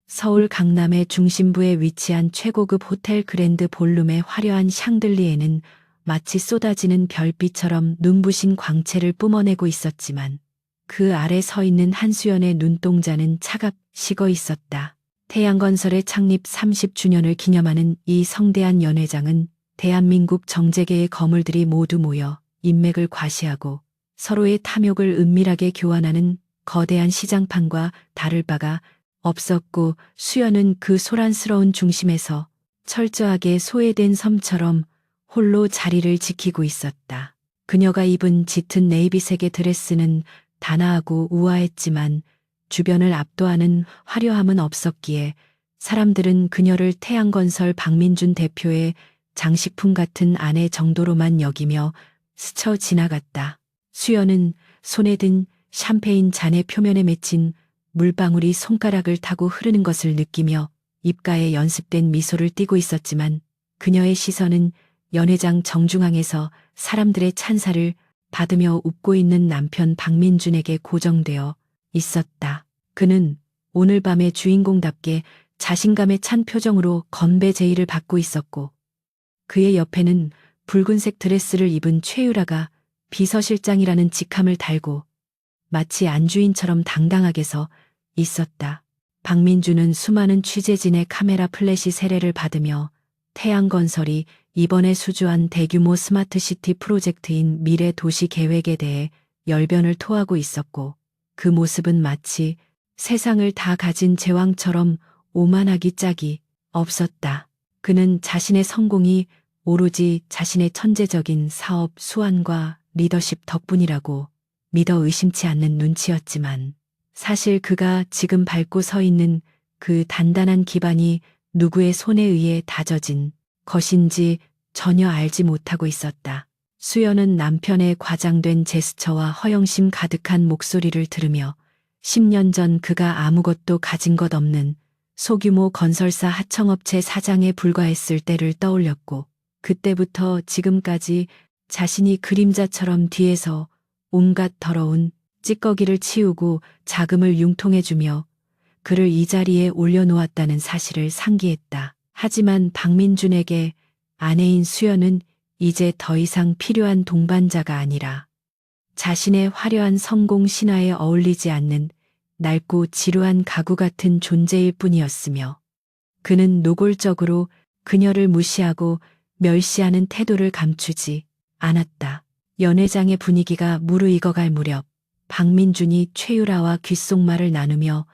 서울 강남의 중심부에 위치한 최고급 호텔 그랜드 볼룸의 화려한 샹들리에는 마치 쏟아지는 별빛처럼 눈부신 광채를 뿜어내고 있었지만 그 아래 서 있는 한수연의 눈동자는 차갑 식어 있었다. 태양건설의 창립 30주년을 기념하는 이 성대한 연회장은 대한민국 정재계의 거물들이 모두 모여 인맥을 과시하고 서로의 탐욕을 은밀하게 교환하는 거대한 시장판과 다를 바가 없었고, 수연은 그 소란스러운 중심에서 철저하게 소외된 섬처럼 홀로 자리를 지키고 있었다. 그녀가 입은 짙은 네이비색의 드레스는 단아하고 우아했지만 주변을 압도하는 화려함은 없었기에 사람들은 그녀를 태양건설 박민준 대표의 장식품 같은 아내 정도로만 여기며 스쳐 지나갔다. 수연은 손에 든 샴페인 잔의 표면에 맺힌 물방울이 손가락을 타고 흐르는 것을 느끼며 입가에 연습된 미소를 띠고 있었지만 그녀의 시선은 연회장 정중앙에서 사람들의 찬사를 받으며 웃고 있는 남편 박민준에게 고정되어 있었다. 그는 오늘 밤의 주인공답게 자신감에 찬 표정으로 건배 제의를 받고 있었고 그의 옆에는 붉은색 드레스를 입은 최유라가 비서실장이라는 직함을 달고 마치 안주인처럼 당당하게 서 있었다. 박민준은 수많은 취재진의 카메라 플래시 세례를 받으며 태양건설이 이번에 수주한 대규모 스마트시티 프로젝트인 미래도시 계획에 대해 열변을 토하고 있었고 그 모습은 마치 세상을 다 가진 제왕처럼 오만하기 짝이 없었다. 그는 자신의 성공이 오로지 자신의 천재적인 사업 수완과 리더십 덕분이라고 믿어 의심치 않는 눈치였지만 사실 그가 지금 밟고 서 있는 그 단단한 기반이 누구의 손에 의해 다져진 것인지 전혀 알지 못하고 있었다. 수연은 남편의 과장된 제스처와 허영심 가득한 목소리를 들으며 10년 전 그가 아무것도 가진 것 없는 소규모 건설사 하청업체 사장에 불과했을 때를 떠올렸고 그때부터 지금까지 자신이 그림자처럼 뒤에서 온갖 더러운 찌꺼기를 치우고 자금을 융통해주며 그를 이 자리에 올려놓았다는 사실을 상기했다. 하지만 박민준에게 아내인 수연은 이제 더 이상 필요한 동반자가 아니라 자신의 화려한 성공 신화에 어울리지 않는 낡고 지루한 가구 같은 존재일 뿐이었으며 그는 노골적으로 그녀를 무시하고 멸시하는 태도를 감추지 않았다. 연회장의 분위기가 무르익어갈 무렵 박민준이 최유라와 귓속말을 나누며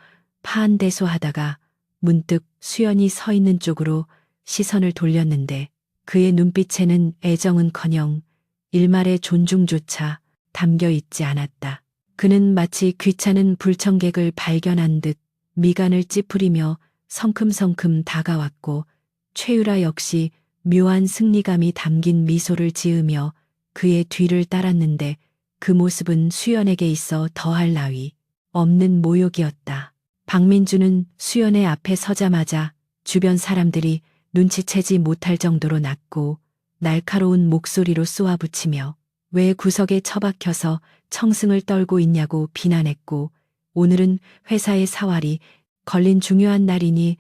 파한대소하다가 문득 수연이 서 있는 쪽으로 시선을 돌렸는데 그의 눈빛에는 애정은커녕 일말의 존중조차 담겨 있지 않았다. 그는 마치 귀찮은 불청객을 발견한 듯 미간을 찌푸리며 성큼성큼 다가왔고 최유라 역시 묘한 승리감이 담긴 미소를 지으며 그의 뒤를 따랐는데 그 모습은 수연에게 있어 더할 나위 없는 모욕이었다. 박민준은 수연의 앞에 서자마자 주변 사람들이 눈치채지 못할 정도로 낮고 날카로운 목소리로 쏘아붙이며 왜 구석에 처박혀서 청승을 떨고 있냐고 비난했고 오늘은 회사의 사활이 걸린 중요한 날이니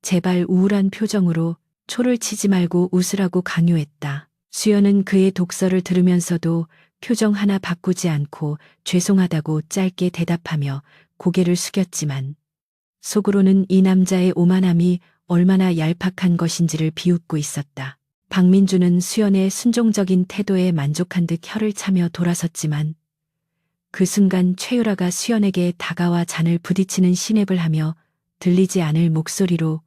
제발 우울한 표정으로 초를 치지 말고 웃으라고 강요했다. 수연은 그의 독설을 들으면서도 표정 하나 바꾸지 않고 죄송하다고 짧게 대답하며 고개를 숙였지만 속으로는 이 남자의 오만함이 얼마나 얄팍한 것인지를 비웃고 있었다. 박민준은 수연의 순종적인 태도에 만족한 듯 혀를 차며 돌아섰지만 그 순간 최유라가 수연에게 다가와 잔을 부딪히는 시냅을 하며 들리지 않을 목소리로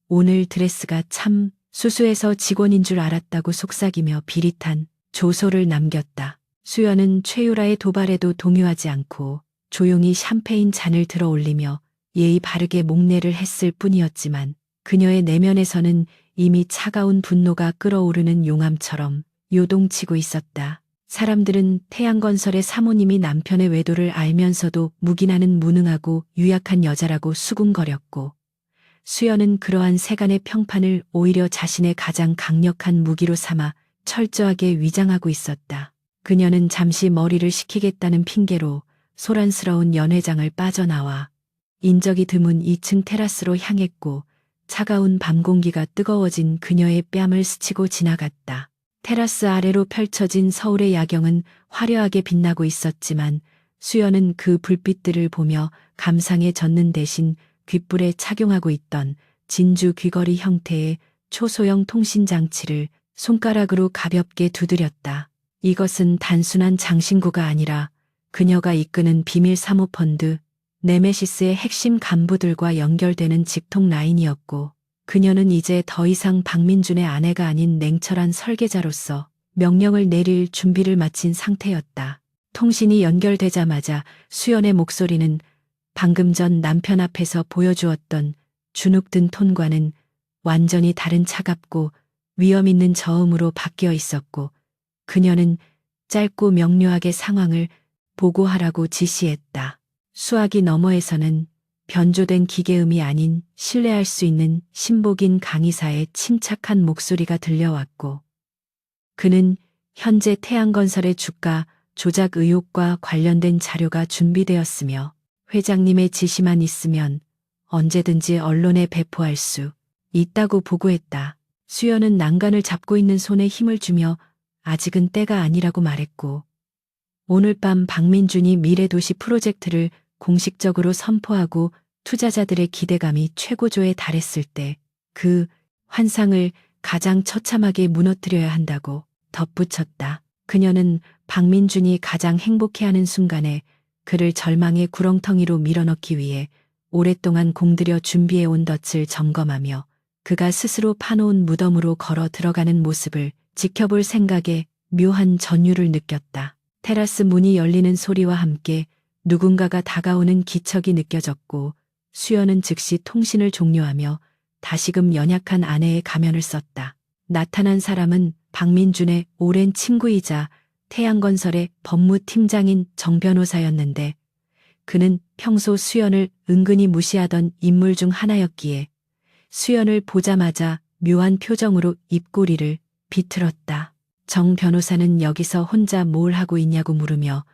오늘 드레스가 참 수수해서 직원인 줄 알았다고 속삭이며 비릿한 조소를 남겼다. 수연은 최유라의 도발에도 동요하지 않고 조용히 샴페인 잔을 들어 올리며 예의 바르게 목례를 했을 뿐이었지만 그녀의 내면에서는 이미 차가운 분노가 끓어오르는 용암처럼 요동치고 있었다. 사람들은 태양건설의 사모님이 남편의 외도를 알면서도 묵인하는 무능하고 유약한 여자라고 수군거렸고 수연은 그러한 세간의 평판을 오히려 자신의 가장 강력한 무기로 삼아 철저하게 위장하고 있었다. 그녀는 잠시 머리를 식히겠다는 핑계로 소란스러운 연회장을 빠져나와 인적이 드문 2층 테라스로 향했고 차가운 밤 공기가 뜨거워진 그녀의 뺨을 스치고 지나갔다. 테라스 아래로 펼쳐진 서울의 야경은 화려하게 빛나고 있었지만 수연은 그 불빛들을 보며 감상에 젖는 대신 귓불에 착용하고 있던 진주 귀걸이 형태의 초소형 통신장치를 손가락으로 가볍게 두드렸다. 이것은 단순한 장신구가 아니라 그녀가 이끄는 비밀 사모펀드 네메시스의 핵심 간부들과 연결되는 직통 라인이었고, 그녀는 이제 더 이상 박민준의 아내가 아닌 냉철한 설계자로서 명령을 내릴 준비를 마친 상태였다. 통신이 연결되자마자 수연의 목소리는 방금 전 남편 앞에서 보여주었던 주눅든 톤과는 완전히 다른 차갑고 위험 있는 저음으로 바뀌어 있었고, 그녀는 짧고 명료하게 상황을 보고하라고 지시했다. 수화기 너머에서는 변조된 기계음이 아닌 신뢰할 수 있는 신복인 강의사의 침착한 목소리가 들려왔고, 그는 현재 태양건설의 주가 조작 의혹과 관련된 자료가 준비되었으며 회장님의 지시만 있으면 언제든지 언론에 배포할 수 있다고 보고했다. 수연은 난간을 잡고 있는 손에 힘을 주며 아직은 때가 아니라고 말했고, 오늘 밤 박민준이 미래도시 프로젝트를 공식적으로 선포하고 투자자들의 기대감이 최고조에 달했을 때 그 환상을 가장 처참하게 무너뜨려야 한다고 덧붙였다. 그녀는 박민준이 가장 행복해하는 순간에 그를 절망의 구렁텅이로 밀어넣기 위해 오랫동안 공들여 준비해온 덫을 점검하며 그가 스스로 파놓은 무덤으로 걸어 들어가는 모습을 지켜볼 생각에 묘한 전율을 느꼈다. 테라스 문이 열리는 소리와 함께 누군가가 다가오는 기척이 느껴졌고 수연은 즉시 통신을 종료하며 다시금 연약한 아내의 가면을 썼다. 나타난 사람은 박민준의 오랜 친구이자 태양건설의 법무팀장인 정 변호사였는데 그는 평소 수연을 은근히 무시하던 인물 중 하나였기에 수연을 보자마자 묘한 표정으로 입꼬리를 비틀었다. 정 변호사는 여기서 혼자 뭘 하고 있냐고 물으며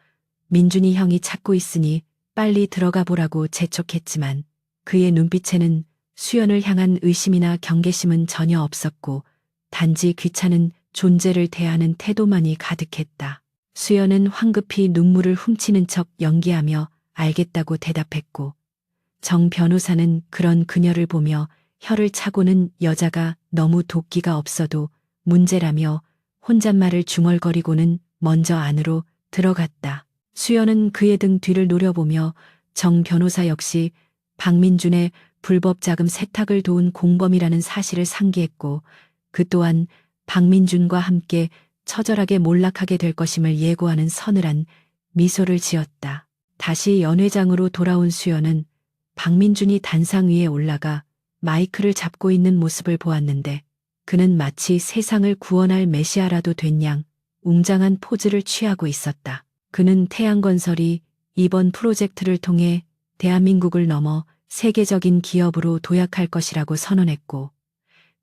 민준이 형이 찾고 있으니 빨리 들어가 보라고 재촉했지만 그의 눈빛에는 수연을 향한 의심이나 경계심은 전혀 없었고 단지 귀찮은 존재를 대하는 태도만이 가득했다. 수연은 황급히 눈물을 훔치는 척 연기하며 알겠다고 대답했고 정 변호사는 그런 그녀를 보며 혀를 차고는 여자가 너무 도끼가 없어도 문제라며 혼잣말을 중얼거리고는 먼저 안으로 들어갔다. 수연은 그의 등 뒤를 노려보며 정 변호사 역시 박민준의 불법 자금 세탁을 도운 공범이라는 사실을 상기했고 그 또한 박민준과 함께 처절하게 몰락하게 될 것임을 예고하는 서늘한 미소를 지었다. 다시 연회장으로 돌아온 수연은 박민준이 단상 위에 올라가 마이크를 잡고 있는 모습을 보았는데 그는 마치 세상을 구원할 메시아라도 된 양 웅장한 포즈를 취하고 있었다. 그는 태양건설이 이번 프로젝트를 통해 대한민국을 넘어 세계적인 기업으로 도약할 것이라고 선언했고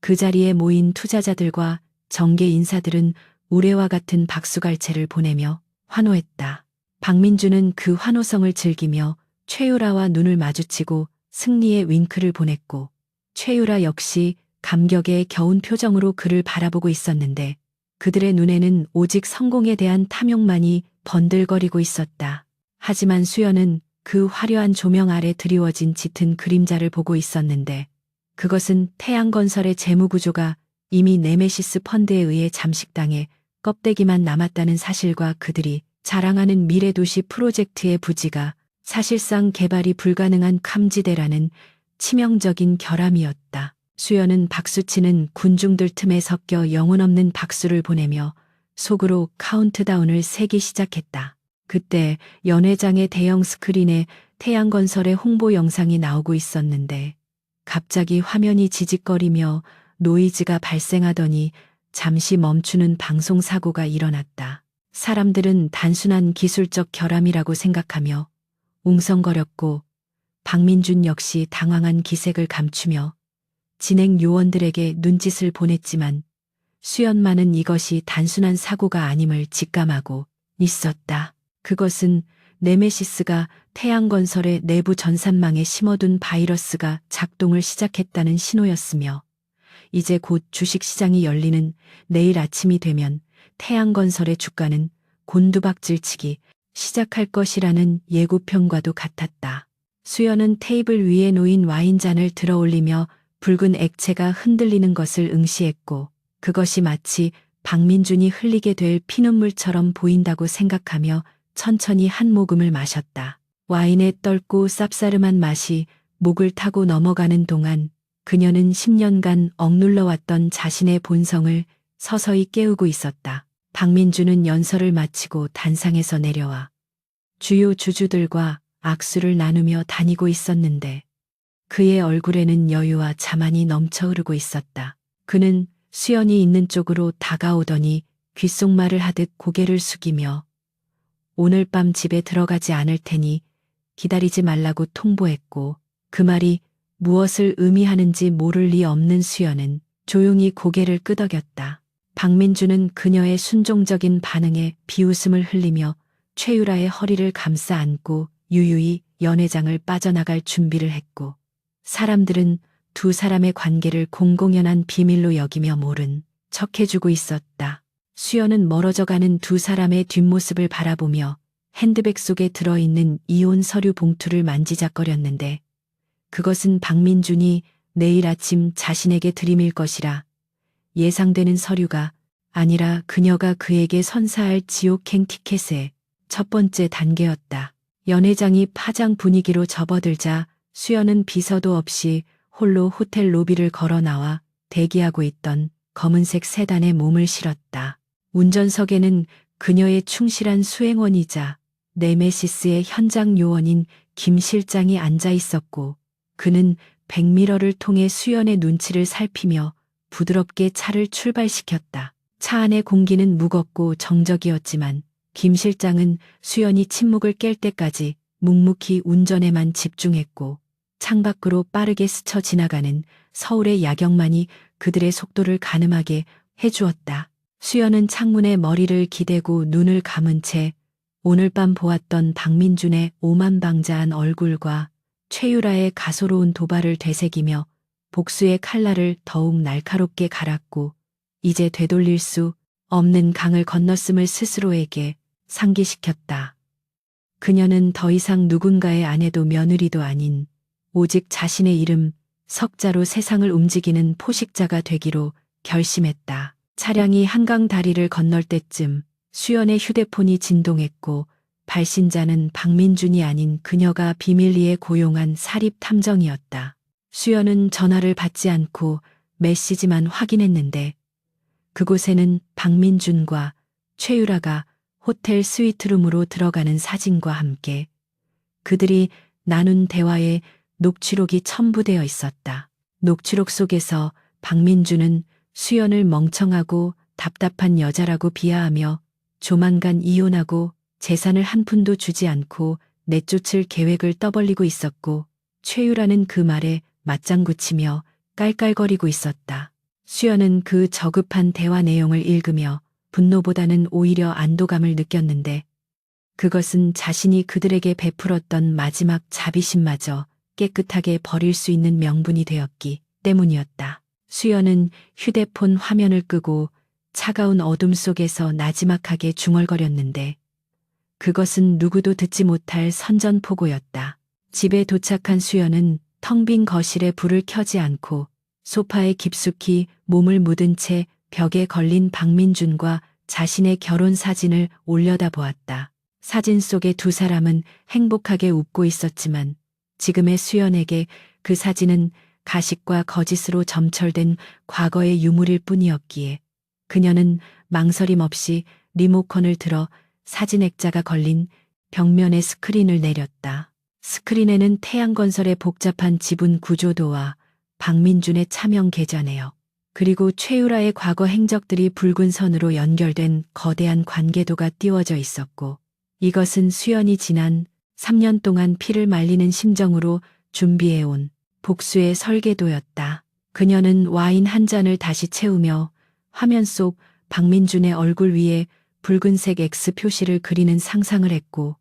그 자리에 모인 투자자들과 정계 인사들은 우레와 같은 박수갈채를 보내며 환호했다. 박민준은 그 환호성을 즐기며 최유라와 눈을 마주치고 승리의 윙크를 보냈고 최유라 역시 감격에 겨운 표정으로 그를 바라보고 있었는데 그들의 눈에는 오직 성공에 대한 탐욕만이 번들거리고 있었다. 하지만 수연은 그 화려한 조명 아래 드리워진 짙은 그림자를 보고 있었는데 그것은 태양건설의 재무구조가 이미 네메시스 펀드에 의해 잠식당해 껍데기만 남았다는 사실과 그들이 자랑하는 미래도시 프로젝트의 부지가 사실상 개발이 불가능한 캄지대라는 치명적인 결함이었다. 수연은 박수치는 군중들 틈에 섞여 영혼없는 박수를 보내며 속으로 카운트다운을 세기 시작했다. 그때 연회장의 대형 스크린에 태양건설의 홍보 영상이 나오고 있었는데 갑자기 화면이 지직거리며 노이즈가 발생하더니 잠시 멈추는 방송사고가 일어났다. 사람들은 단순한 기술적 결함이라고 생각하며 웅성거렸고 박민준 역시 당황한 기색을 감추며 진행 요원들에게 눈짓을 보냈지만 수연만은 이것이 단순한 사고가 아님을 직감하고 있었다. 그것은 네메시스가 태양건설의 내부 전산망에 심어둔 바이러스가 작동을 시작했다는 신호였으며 이제 곧 주식시장이 열리는 내일 아침이 되면 태양건설의 주가는 곤두박질치기 시작할 것이라는 예고편과도 같았다. 수연은 테이블 위에 놓인 와인잔을 들어 올리며 붉은 액체가 흔들리는 것을 응시했고 그것이 마치 박민준이 흘리게 될 피눈물처럼 보인다고 생각하며 천천히 한 모금을 마셨다. 와인의 떫고 쌉싸름한 맛이 목을 타고 넘어가는 동안 그녀는 10년간 억눌러왔던 자신의 본성을 서서히 깨우고 있었다. 박민준은 연설을 마치고 단상에서 내려와 주요 주주들과 악수를 나누며 다니고 있었는데 그의 얼굴에는 여유와 자만이 넘쳐 흐르고 있었다. 그는 수연이 있는 쪽으로 다가오더니 귓속말을 하듯 고개를 숙이며 오늘 밤 집에 들어가지 않을 테니 기다리지 말라고 통보했고 그 말이 무엇을 의미하는지 모를 리 없는 수연은 조용히 고개를 끄덕였다. 박민주는 그녀의 순종적인 반응에 비웃음을 흘리며 최유라의 허리를 감싸 안고 유유히 연회장을 빠져나갈 준비를 했고 사람들은 두 사람의 관계를 공공연한 비밀로 여기며 모른 척해주고 있었다. 수연은 멀어져가는 두 사람의 뒷모습을 바라보며 핸드백 속에 들어있는 이혼 서류 봉투를 만지작거렸는데 그것은 박민준이 내일 아침 자신에게 들이밀 것이라 예상되는 서류가 아니라 그녀가 그에게 선사할 지옥행 티켓의 첫 번째 단계였다. 연회장이 파장 분위기로 접어들자 수연은 비서도 없이 홀로 호텔 로비를 걸어 나와 대기하고 있던 검은색 세단에 몸을 실었다. 운전석에는 그녀의 충실한 수행원이자 네메시스의 현장 요원인 김 실장이 앉아 있었고 그는 백미러를 통해 수연의 눈치를 살피며 부드럽게 차를 출발시켰다. 차 안의 공기는 무겁고 정적이었지만 김 실장은 수연이 침묵을 깰 때까지 묵묵히 운전에만 집중했고 창밖으로 빠르게 스쳐 지나가는 서울의 야경만이 그들의 속도를 가늠하게 해주었다. 수연은 창문에 머리를 기대고 눈을 감은 채 오늘 밤 보았던 박민준의 오만방자한 얼굴과 최유라의 가소로운 도발을 되새기며 복수의 칼날을 더욱 날카롭게 갈았고 이제 되돌릴 수 없는 강을 건넜음을 스스로에게 상기시켰다. 그녀는 더 이상 누군가의 아내도 며느리도 아닌 오직 자신의 이름 석자로 세상을 움직이는 포식자가 되기로 결심했다. 차량이 한강 다리를 건널 때쯤 수연의 휴대폰이 진동했고 발신자는 박민준이 아닌 그녀가 비밀리에 고용한 사립 탐정이었다. 수연은 전화를 받지 않고 메시지만 확인했는데 그곳에는 박민준과 최유라가 호텔 스위트룸으로 들어가는 사진과 함께 그들이 나눈 대화에 녹취록이 첨부되어 있었다. 녹취록 속에서 박민준은 수연을 멍청하고 답답한 여자라고 비하하며 조만간 이혼하고 재산을 한 푼도 주지 않고 내쫓을 계획을 떠벌리고 있었고 최유라는 그 말에 맞장구 치며 깔깔거리고 있었다. 수연은 그 저급한 대화 내용을 읽으며 분노보다는 오히려 안도감을 느꼈는데 그것은 자신이 그들에게 베풀었던 마지막 자비심마저 깨끗하게 버릴 수 있는 명분이 되었기 때문이었다. 수연은 휴대폰 화면을 끄고 차가운 어둠 속에서 나지막하게 중얼거렸는데 그것은 누구도 듣지 못할 선전포고였다. 집에 도착한 수연은 텅 빈 거실에 불을 켜지 않고 소파에 깊숙이 몸을 묻은 채 벽에 걸린 박민준과 자신의 결혼 사진을 올려다보았다. 사진 속의 두 사람은 행복하게 웃고 있었지만 지금의 수연에게 그 사진은 가식과 거짓으로 점철된 과거의 유물일 뿐이었기에 그녀는 망설임 없이 리모컨을 들어 사진 액자가 걸린 벽면의 스크린을 내렸다. 스크린에는 태양건설의 복잡한 지분 구조도와 박민준의 차명 계좌 내역, 그리고 최유라의 과거 행적들이 붉은 선으로 연결된 거대한 관계도가 띄워져 있었고 이것은 수연이 지난 3년 동안 피를 말리는 심정으로 준비해온 복수의 설계도였다. 그녀는 와인 한 잔을 다시 채우며 화면 속 박민준의 얼굴 위에 붉은색 X 표시를 그리는 상상을 했고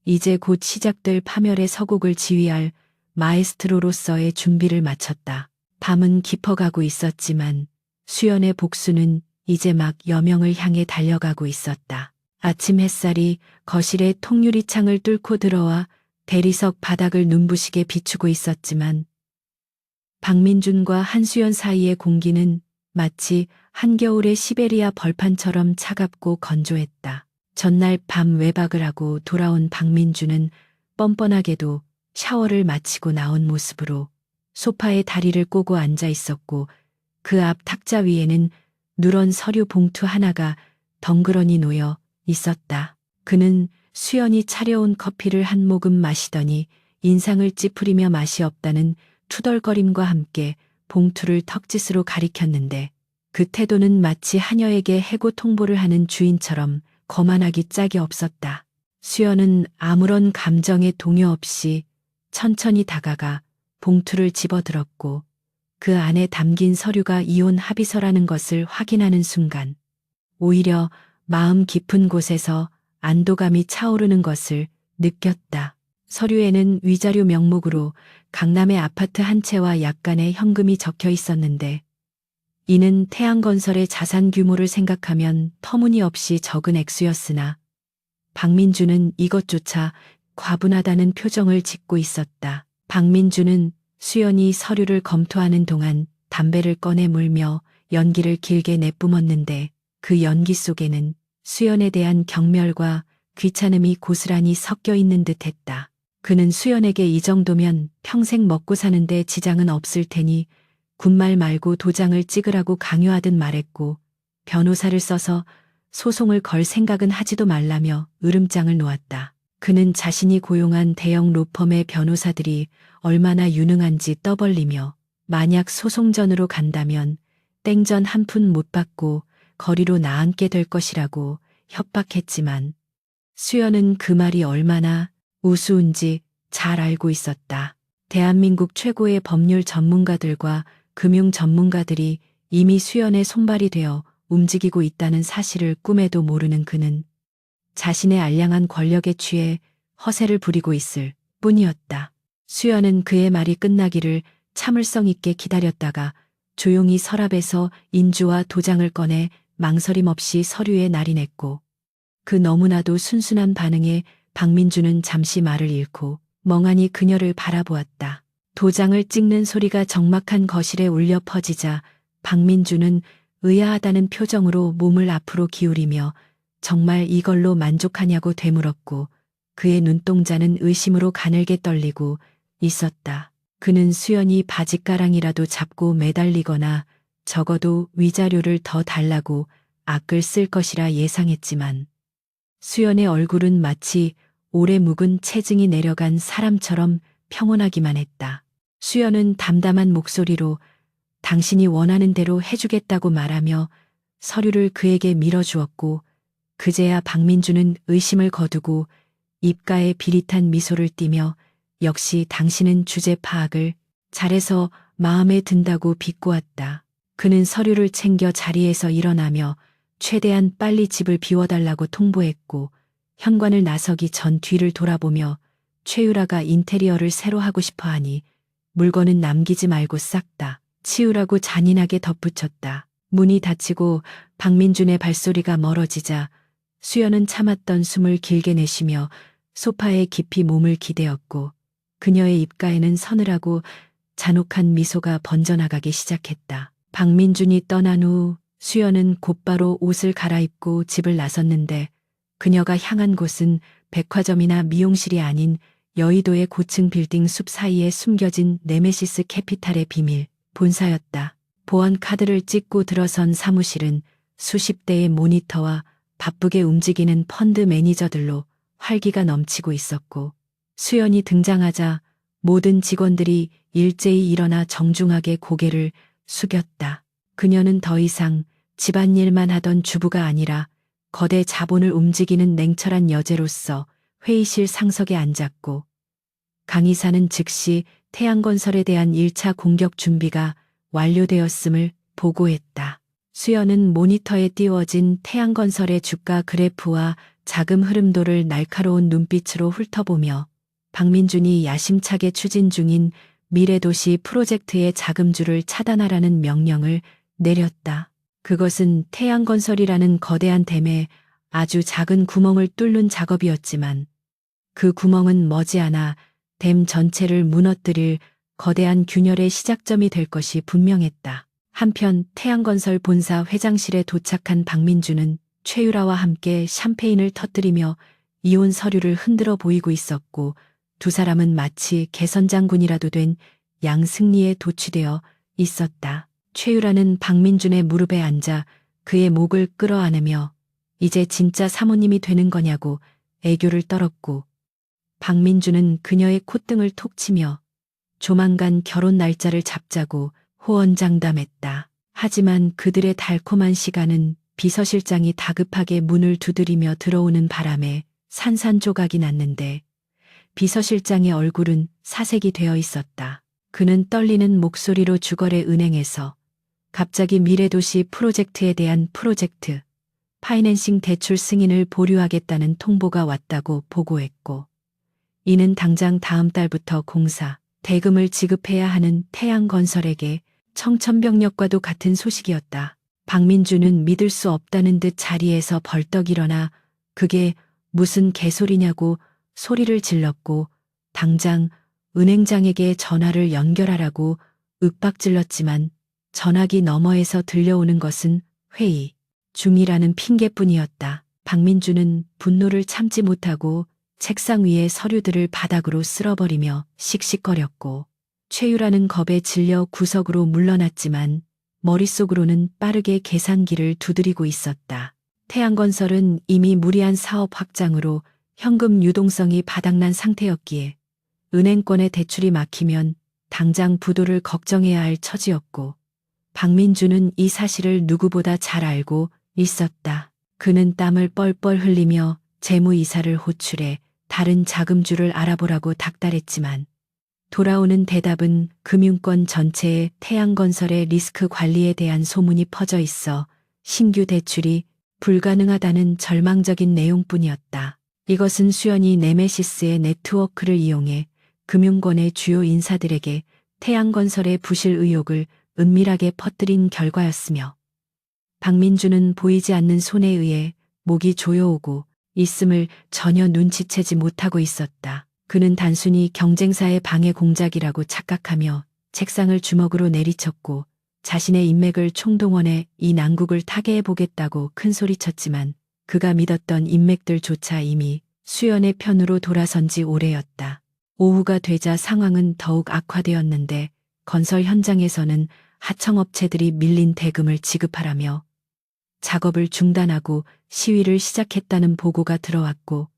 이제 곧 시작될 파멸의 서곡을 지휘할 마에스트로로서의 준비를 마쳤다. 밤은 깊어가고 있었지만 수연의 복수는 이제 막 여명을 향해 달려가고 있었다. 아침 햇살이 거실의 통유리 창을 뚫고 들어와 대리석 바닥을 눈부시게 비추고 있었지만 박민준과 한수연 사이의 공기는 마치 한겨울의 시베리아 벌판처럼 차갑고 건조했다. 전날 밤 외박을 하고 돌아온 박민준은 뻔뻔하게도 샤워를 마치고 나온 모습으로 소파에 다리를 꼬고 앉아 있었고 그 앞 탁자 위에는 누런 서류 봉투 하나가 덩그러니 놓여 있었다. 그는 수연이 차려온 커피를 한 모금 마시더니 인상을 찌푸리며 맛이 없다는 투덜거림과 함께 봉투를 턱짓으로 가리켰는데 그 태도는 마치 하녀에게 해고 통보를 하는 주인처럼 거만하기 짝이 없었다. 수연은 아무런 감정의 동요 없이 천천히 다가가 봉투를 집어들었고 그 안에 담긴 서류가 이혼 합의서라는 것을 확인하는 순간 오히려 마음 깊은 곳에서 안도감이 차오르는 것을 느꼈다. 서류에는 위자료 명목으로 강남의 아파트 한 채와 약간의 현금이 적혀 있었는데 이는 태양건설의 자산 규모를 생각하면 터무니없이 적은 액수였으나 박민주는 이것조차 과분하다는 표정을 짓고 있었다. 박민주는 수연이 서류를 검토하는 동안 담배를 꺼내 물며 연기를 길게 내뿜었는데 그 연기 속에는 수연에 대한 경멸과 귀찮음이 고스란히 섞여 있는 듯했다. 그는 수연에게 이 정도면 평생 먹고 사는데 지장은 없을 테니 군말 말고 도장을 찍으라고 강요하듯 말했고 변호사를 써서 소송을 걸 생각은 하지도 말라며 으름장을 놓았다. 그는 자신이 고용한 대형 로펌의 변호사들이 얼마나 유능한지 떠벌리며 만약 소송전으로 간다면 땡전 한 푼 못 받고 거리로 나앉게 될 것이라고 협박했지만 수연은 그 말이 얼마나 우스운지 잘 알고 있었다. 대한민국 최고의 법률 전문가들과 금융 전문가들이 이미 수연의 손발이 되어 움직이고 있다는 사실을 꿈에도 모르는 그는 자신의 알량한 권력에 취해 허세를 부리고 있을 뿐이었다. 수연은 그의 말이 끝나기를 참을성 있게 기다렸다가 조용히 서랍에서 인주와 도장을 꺼내 망설임 없이 서류에 날인했고 그 너무나도 순순한 반응에 박민주는 잠시 말을 잃고 멍하니 그녀를 바라보았다. 도장을 찍는 소리가 적막한 거실에 울려 퍼지자 박민주는 의아하다는 표정으로 몸을 앞으로 기울이며 정말 이걸로 만족하냐고 되물었고 그의 눈동자는 의심으로 가늘게 떨리고 있었다. 그는 수연이 바짓가랑이라도 잡고 매달리거나 적어도 위자료를 더 달라고 악을 쓸 것이라 예상했지만 수연의 얼굴은 마치 오래 묵은 체증이 내려간 사람처럼 평온하기만 했다. 수연은 담담한 목소리로 당신이 원하는 대로 해주겠다고 말하며 서류를 그에게 밀어주었고 그제야 박민주는 의심을 거두고 입가에 비릿한 미소를 띠며 역시 당신은 주제 파악을 잘해서 마음에 든다고 비꼬았다. 그는 서류를 챙겨 자리에서 일어나며 최대한 빨리 집을 비워달라고 통보했고 현관을 나서기 전 뒤를 돌아보며 최유라가 인테리어를 새로 하고 싶어 하니 물건은 남기지 말고 싹 다 치우라고 잔인하게 덧붙였다. 문이 닫히고 박민준의 발소리가 멀어지자 수연은 참았던 숨을 길게 내쉬며 소파에 깊이 몸을 기대었고 그녀의 입가에는 서늘하고 잔혹한 미소가 번져나가기 시작했다. 박민준이 떠난 후 수연은 곧바로 옷을 갈아입고 집을 나섰는데 그녀가 향한 곳은 백화점이나 미용실이 아닌 여의도의 고층 빌딩 숲 사이에 숨겨진 네메시스 캐피탈의 비밀 본사였다. 보안 카드를 찍고 들어선 사무실은 수십 대의 모니터와 바쁘게 움직이는 펀드 매니저들로 활기가 넘치고 있었고 수연이 등장하자 모든 직원들이 일제히 일어나 정중하게 고개를 숙였다. 그녀는 더 이상 집안일만 하던 주부가 아니라 거대 자본을 움직이는 냉철한 여제로서 회의실 상석에 앉았고 강 이사는 즉시 태양건설에 대한 1차 공격 준비가 완료되었음을 보고했다. 수연은 모니터에 띄워진 태양건설의 주가 그래프와 자금 흐름도를 날카로운 눈빛으로 훑어보며 박민준이 야심차게 추진 중인 미래도시 프로젝트의 자금주를 차단하라는 명령을 내렸다. 그것은 태양건설이라는 거대한 댐에 아주 작은 구멍을 뚫는 작업이었지만 그 구멍은 머지않아 댐 전체를 무너뜨릴 거대한 균열의 시작점이 될 것이 분명했다. 한편 태양건설 본사 회장실에 도착한 박민주는 최유라와 함께 샴페인을 터뜨리며 이혼 서류를 흔들어 보이고 있었고 두 사람은 마치 개선장군이라도 된 양승리에 도취되어 있었다. 최유라는 박민준의 무릎에 앉아 그의 목을 끌어안으며 이제 진짜 사모님이 되는 거냐고 애교를 떨었고 박민준은 그녀의 콧등을 톡 치며 조만간 결혼 날짜를 잡자고 호언장담했다. 하지만 그들의 달콤한 시간은 비서실장이 다급하게 문을 두드리며 들어오는 바람에 산산조각이 났는데 비서실장의 얼굴은 사색이 되어 있었다. 그는 떨리는 목소리로 주거래 은행에서 갑자기 미래도시 프로젝트에 대한 프로젝트 파이낸싱 대출 승인을 보류하겠다는 통보가 왔다고 보고했고 이는 당장 다음 달부터 공사 대금을 지급해야 하는 태양건설에게 청천벽력과도 같은 소식이었다. 박민주는 믿을 수 없다는 듯 자리에서 벌떡 일어나 그게 무슨 개소리냐고 소리를 질렀고 당장 은행장에게 전화를 연결하라고 윽박질렀지만 전화기 너머에서 들려오는 것은 회의 중이라는 핑계뿐이었다. 박민주는 분노를 참지 못하고 책상 위의 서류들을 바닥으로 쓸어버리며 씩씩거렸고 최유라는 겁에 질려 구석으로 물러났지만 머릿속으로는 빠르게 계산기를 두드리고 있었다. 태양건설은 이미 무리한 사업 확장으로 현금 유동성이 바닥난 상태였기에 은행권의 대출이 막히면 당장 부도를 걱정해야 할 처지였고 박민주는 이 사실을 누구보다 잘 알고 있었다. 그는 땀을 뻘뻘 흘리며 재무이사를 호출해 다른 자금주를 알아보라고 닥달했지만 돌아오는 대답은 금융권 전체에 태양건설의 리스크 관리에 대한 소문이 퍼져 있어 신규 대출이 불가능하다는 절망적인 내용뿐이었다. 이것은 수연이 네메시스의 네트워크를 이용해 금융권의 주요 인사들에게 태양건설의 부실 의혹을 은밀하게 퍼뜨린 결과였으며 박민주는 보이지 않는 손에 의해 목이 조여오고 있음을 전혀 눈치채지 못하고 있었다. 그는 단순히 경쟁사의 방해 공작이라고 착각하며 책상을 주먹으로 내리쳤고 자신의 인맥을 총동원해 이 난국을 타개해보겠다고 큰소리쳤지만 그가 믿었던 인맥들조차 이미 수연의 편으로 돌아선 지 오래였다. 오후가 되자 상황은 더욱 악화되었는데 건설 현장에서는 하청업체들이 밀린 대금을 지급하라며 작업을 중단하고 시위를 시작했다는 보고가 들어왔고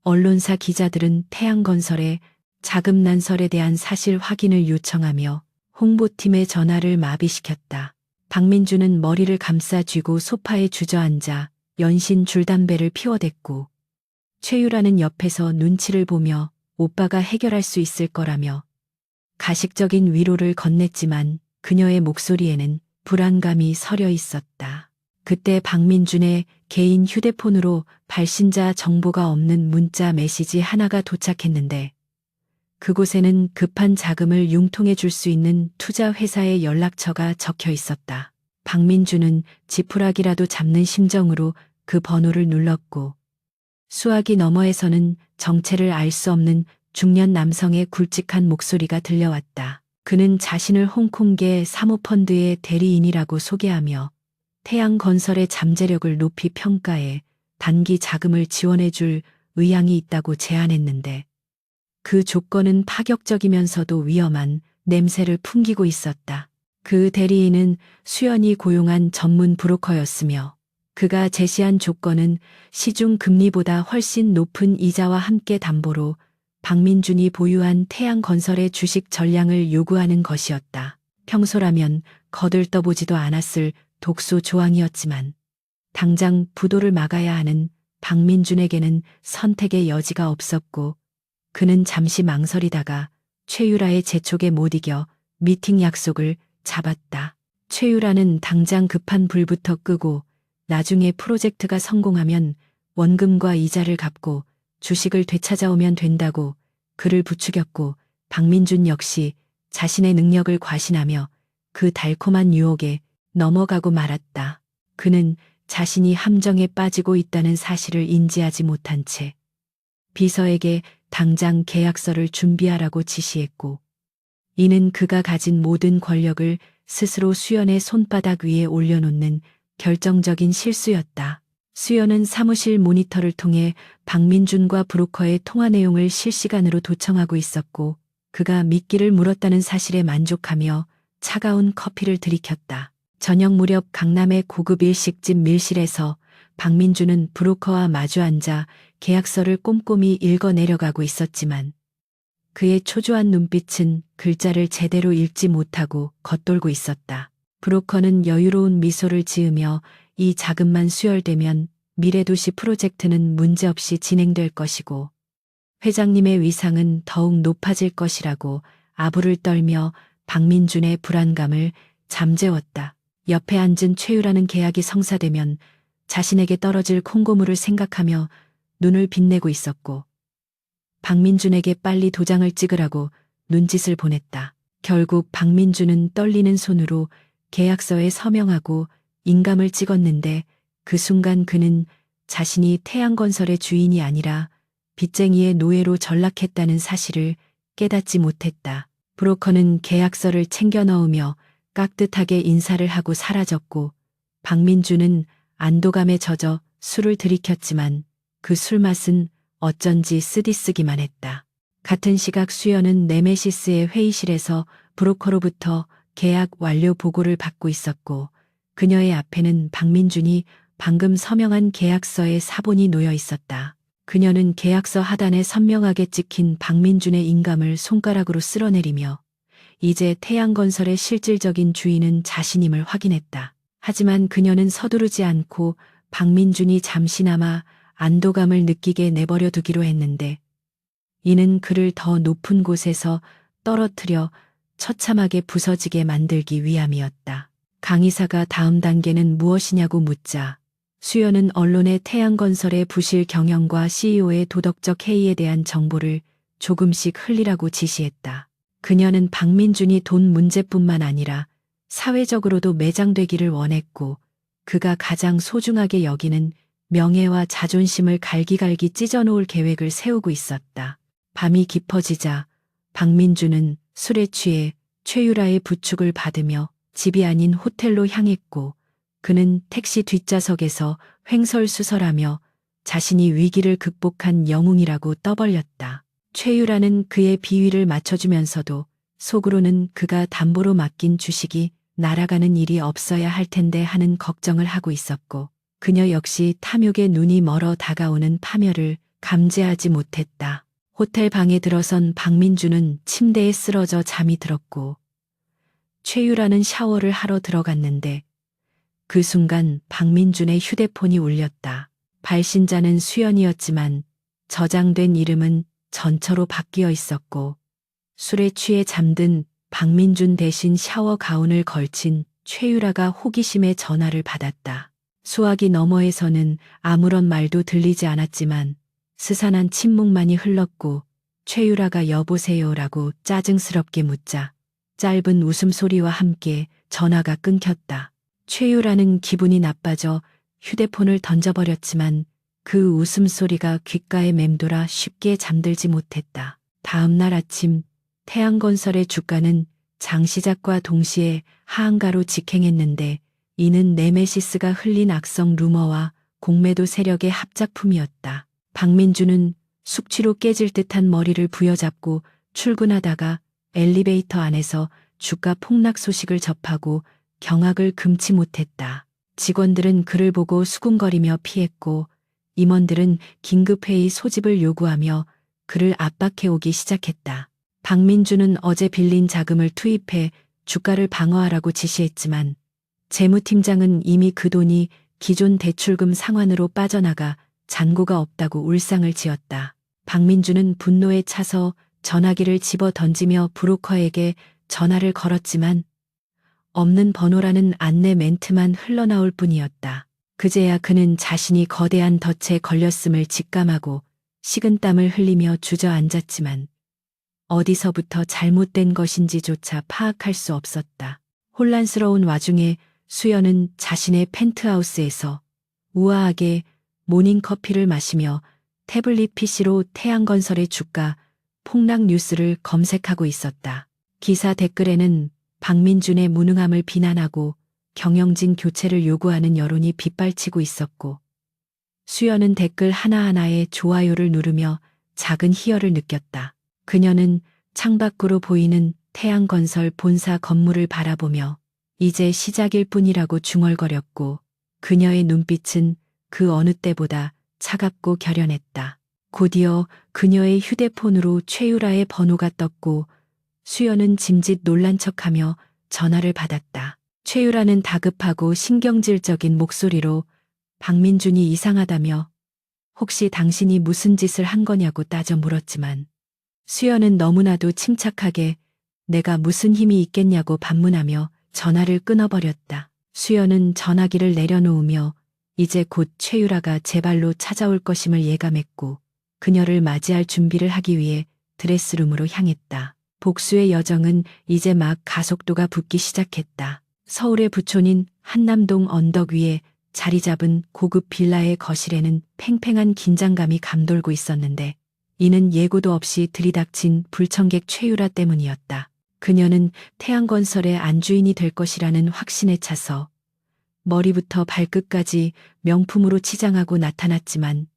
언론사 기자들은 태양건설의 자금 난설에 대한 사실 확인을 요청하며 홍보팀의 전화를 마비시켰다. 박민주는 머리를 감싸 쥐고 소파에 주저앉아 연신 줄담배를 피워댔고 최유라는 옆에서 눈치를 보며 오빠가 해결할 수 있을 거라며 가식적인 위로를 건넸지만 그녀의 목소리에는 불안감이 서려 있었다. 그때 박민준의 개인 휴대폰으로 발신자 정보가 없는 문자 메시지 하나가 도착했는데 그곳에는 급한 자금을 융통해 줄 수 있는 투자 회사의 연락처가 적혀 있었다. 박민준은 지푸라기라도 잡는 심정으로 그 번호를 눌렀고 수화기 너머에서는 정체를 알 수 없는 중년 남성의 굵직한 목소리가 들려왔다. 그는 자신을 홍콩계 사모펀드의 대리인이라고 소개하며 태양건설의 잠재력을 높이 평가해 단기 자금을 지원해 줄 의향이 있다고 제안했는데 그 조건은 파격적이면서도 위험한 냄새를 풍기고 있었다. 그 대리인은 수연이 고용한 전문 브로커였으며 그가 제시한 조건은 시중 금리보다 훨씬 높은 이자와 함께 담보로 박민준이 보유한 태양건설의 주식 전량을 요구하는 것이었다. 평소라면 거들떠보지도 않았을 독소 조항이었지만 당장 부도를 막아야 하는 박민준에게는 선택의 여지가 없었고 그는 잠시 망설이다가 최유라의 재촉에 못 이겨 미팅 약속을 잡았다. 최유라는 당장 급한 불부터 끄고 나중에 프로젝트가 성공하면 원금과 이자를 갚고 주식을 되찾아오면 된다고 그를 부추겼고, 박민준 역시 자신의 능력을 과신하며 그 달콤한 유혹에 넘어가고 말았다. 그는 자신이 함정에 빠지고 있다는 사실을 인지하지 못한 채 비서에게 당장 계약서를 준비하라고 지시했고, 이는 그가 가진 모든 권력을 스스로 수연의 손바닥 위에 올려놓는 결정적인 실수였다. 수연은 사무실 모니터를 통해 박민준과 브로커의 통화 내용을 실시간으로 도청하고 있었고, 그가 미끼를 물었다는 사실에 만족하며 차가운 커피를 들이켰다. 저녁 무렵 강남의 고급 일식집 밀실에서 박민준은 브로커와 마주 앉아 계약서를 꼼꼼히 읽어 내려가고 있었지만, 그의 초조한 눈빛은 글자를 제대로 읽지 못하고 겉돌고 있었다. 브로커는 여유로운 미소를 지으며 이 자금만 수혈되면 미래도시 프로젝트는 문제없이 진행될 것이고 회장님의 위상은 더욱 높아질 것이라고 아부를 떨며 박민준의 불안감을 잠재웠다. 옆에 앉은 최유라는 계약이 성사되면 자신에게 떨어질 콩고물을 생각하며 눈을 빛내고 있었고, 박민준에게 빨리 도장을 찍으라고 눈짓을 보냈다. 결국 박민준은 떨리는 손으로 계약서에 서명하고 인감을 찍었는데, 그 순간 그는 자신이 태양건설의 주인이 아니라 빚쟁이의 노예로 전락했다는 사실을 깨닫지 못했다. 브로커는 계약서를 챙겨 넣으며 깍듯하게 인사를 하고 사라졌고, 박민준은 안도감에 젖어 술을 들이켰지만 그 술맛은 어쩐지 쓰디쓰기만 했다. 같은 시각 수연은 네메시스의 회의실에서 브로커로부터 계약 완료 보고를 받고 있었고, 그녀의 앞에는 박민준이 방금 서명한 계약서의 사본이 놓여 있었다. 그녀는 계약서 하단에 선명하게 찍힌 박민준의 인감을 손가락으로 쓸어내리며 이제 태양건설의 실질적인 주인은 자신임을 확인했다. 하지만 그녀는 서두르지 않고 박민준이 잠시나마 안도감을 느끼게 내버려 두기로 했는데, 이는 그를 더 높은 곳에서 떨어뜨려 처참하게 부서지게 만들기 위함이었다. 강 이사가 다음 단계는 무엇이냐고 묻자 수연은 언론의 태양건설의 부실 경영과 CEO의 도덕적 해이에 대한 정보를 조금씩 흘리라고 지시했다. 그녀는 박민준이 돈 문제뿐만 아니라 사회적으로도 매장되기를 원했고, 그가 가장 소중하게 여기는 명예와 자존심을 갈기갈기 찢어놓을 계획을 세우고 있었다. 밤이 깊어지자 박민준은 술에 취해 최유라의 부축을 받으며 집이 아닌 호텔로 향했고, 그는 택시 뒷좌석에서 횡설수설하며 자신이 위기를 극복한 영웅이라고 떠벌렸다. 최유라는 그의 비위를 맞춰주면서도 속으로는 그가 담보로 맡긴 주식이 날아가는 일이 없어야 할 텐데 하는 걱정을 하고 있었고, 그녀 역시 탐욕의 눈이 멀어 다가오는 파멸을 감지하지 못했다. 호텔 방에 들어선 박민준은 침대에 쓰러져 잠이 들었고, 최유라는 샤워를 하러 들어갔는데 그 순간 박민준의 휴대폰이 울렸다. 발신자는 수연이었지만 저장된 이름은 전처로 바뀌어 있었고, 술에 취해 잠든 박민준 대신 샤워 가운을 걸친 최유라가 호기심에 전화를 받았다. 수화기 너머에서는 아무런 말도 들리지 않았지만 스산한 침묵만이 흘렀고, 최유라가 여보세요라고 짜증스럽게 묻자 짧은 웃음소리와 함께 전화가 끊겼다. 최유라는 기분이 나빠져 휴대폰을 던져버렸지만 그 웃음소리가 귓가에 맴돌아 쉽게 잠들지 못했다. 다음 날 아침 태양건설의 주가는 장시작과 동시에 하한가로 직행했는데, 이는 네메시스가 흘린 악성 루머와 공매도 세력의 합작품이었다. 박민준은 숙취로 깨질 듯한 머리를 부여잡고 출근하다가 엘리베이터 안에서 주가 폭락 소식을 접하고 경악을 금치 못했다. 직원들은 그를 보고 수군거리며 피했고, 임원들은 긴급회의 소집을 요구하며 그를 압박해오기 시작했다. 박민준은 어제 빌린 자금을 투입해 주가를 방어하라고 지시했지만 재무팀장은 이미 그 돈이 기존 대출금 상환으로 빠져나가 잔고가 없다고 울상을 지었다. 박민준은 분노에 차서 전화기를 집어 던지며 브로커에게 전화를 걸었지만 없는 번호라는 안내 멘트만 흘러나올 뿐이었다. 그제야 그는 자신이 거대한 덫에 걸렸음을 직감하고 식은땀을 흘리며 주저앉았지만 어디서부터 잘못된 것인지조차 파악할 수 없었다. 혼란스러운 와중에 수연은 자신의 펜트하우스에서 우아하게 모닝커피를 마시며 태블릿 PC로 태양건설의 주가 폭락 뉴스를 검색하고 있었다. 기사 댓글에는 박민준의 무능함을 비난하고 경영진 교체를 요구하는 여론이 빗발치고 있었고 수연은 댓글 하나하나에 좋아요를 누르며 작은 희열을 느꼈다. 그녀는 창밖으로 보이는 태양건설 본사 건물을 바라보며 이제 시작일 뿐이라고 중얼거렸고 그녀의 눈빛은 그 어느 때보다 차갑고 결연했다. 곧이어 그녀의 휴대폰으로 최유라의 번호가 떴고 수연은 짐짓 놀란 척하며 전화를 받았다. 최유라는 다급하고 신경질적인 목소리로 박민준이 이상하다며 혹시 당신이 무슨 짓을 한 거냐고 따져 물었지만 수연은 너무나도 침착하게 내가 무슨 힘이 있겠냐고 반문하며 전화를 끊어버렸다. 수연은 전화기를 내려놓으며 이제 곧 최유라가 제 발로 찾아올 것임을 예감했고 그녀를 맞이할 준비를 하기 위해 드레스룸으로 향했다. 복수의 여정은 이제 막 가속도가 붙기 시작했다. 서울의 부촌인 한남동 언덕 위에 자리 잡은 고급 빌라의 거실에는 팽팽한 긴장감이 감돌고 있었는데 이는 예고도 없이 들이닥친 불청객 최유라 때문이었다. 그녀는 태양건설의 안주인이 될 것이라는 확신에 차서 머리부터 발끝까지 명품으로 치장하고 나타났지만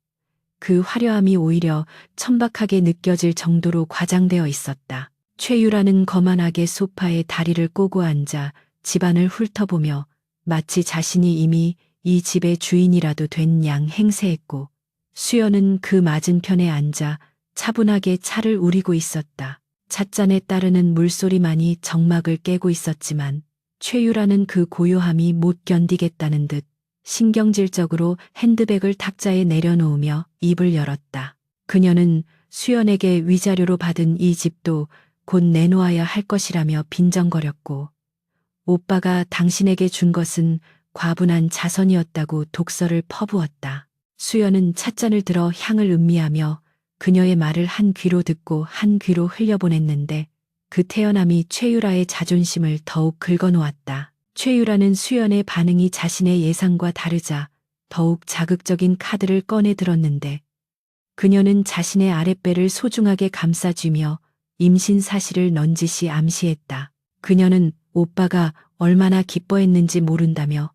그 화려함이 오히려 천박하게 느껴질 정도로 과장되어 있었다. 최유라는 거만하게 소파에 다리를 꼬고 앉아 집안을 훑어보며 마치 자신이 이미 이 집의 주인이라도 된 양 행세했고 수연은 그 맞은편에 앉아 차분하게 차를 우리고 있었다. 찻잔에 따르는 물소리만이 정막을 깨고 있었지만 최유라는 그 고요함이 못 견디겠다는 듯 신경질적으로 핸드백을 탁자에 내려놓으며 입을 열었다. 그녀는 수연에게 위자료로 받은 이 집도 곧 내놓아야 할 것이라며 빈정거렸고 오빠가 당신에게 준 것은 과분한 자선이었다고 독설을 퍼부었다. 수연은 찻잔을 들어 향을 음미하며 그녀의 말을 한 귀로 듣고 한 귀로 흘려보냈는데 그 태연함이 최유라의 자존심을 더욱 긁어놓았다. 최유라는 수연의 반응이 자신의 예상과 다르자 더욱 자극적인 카드를 꺼내 들었는데 그녀는 자신의 아랫배를 소중하게 감싸쥐며 임신 사실을 넌지시 암시했다. 그녀는 오빠가 얼마나 기뻐했는지 모른다며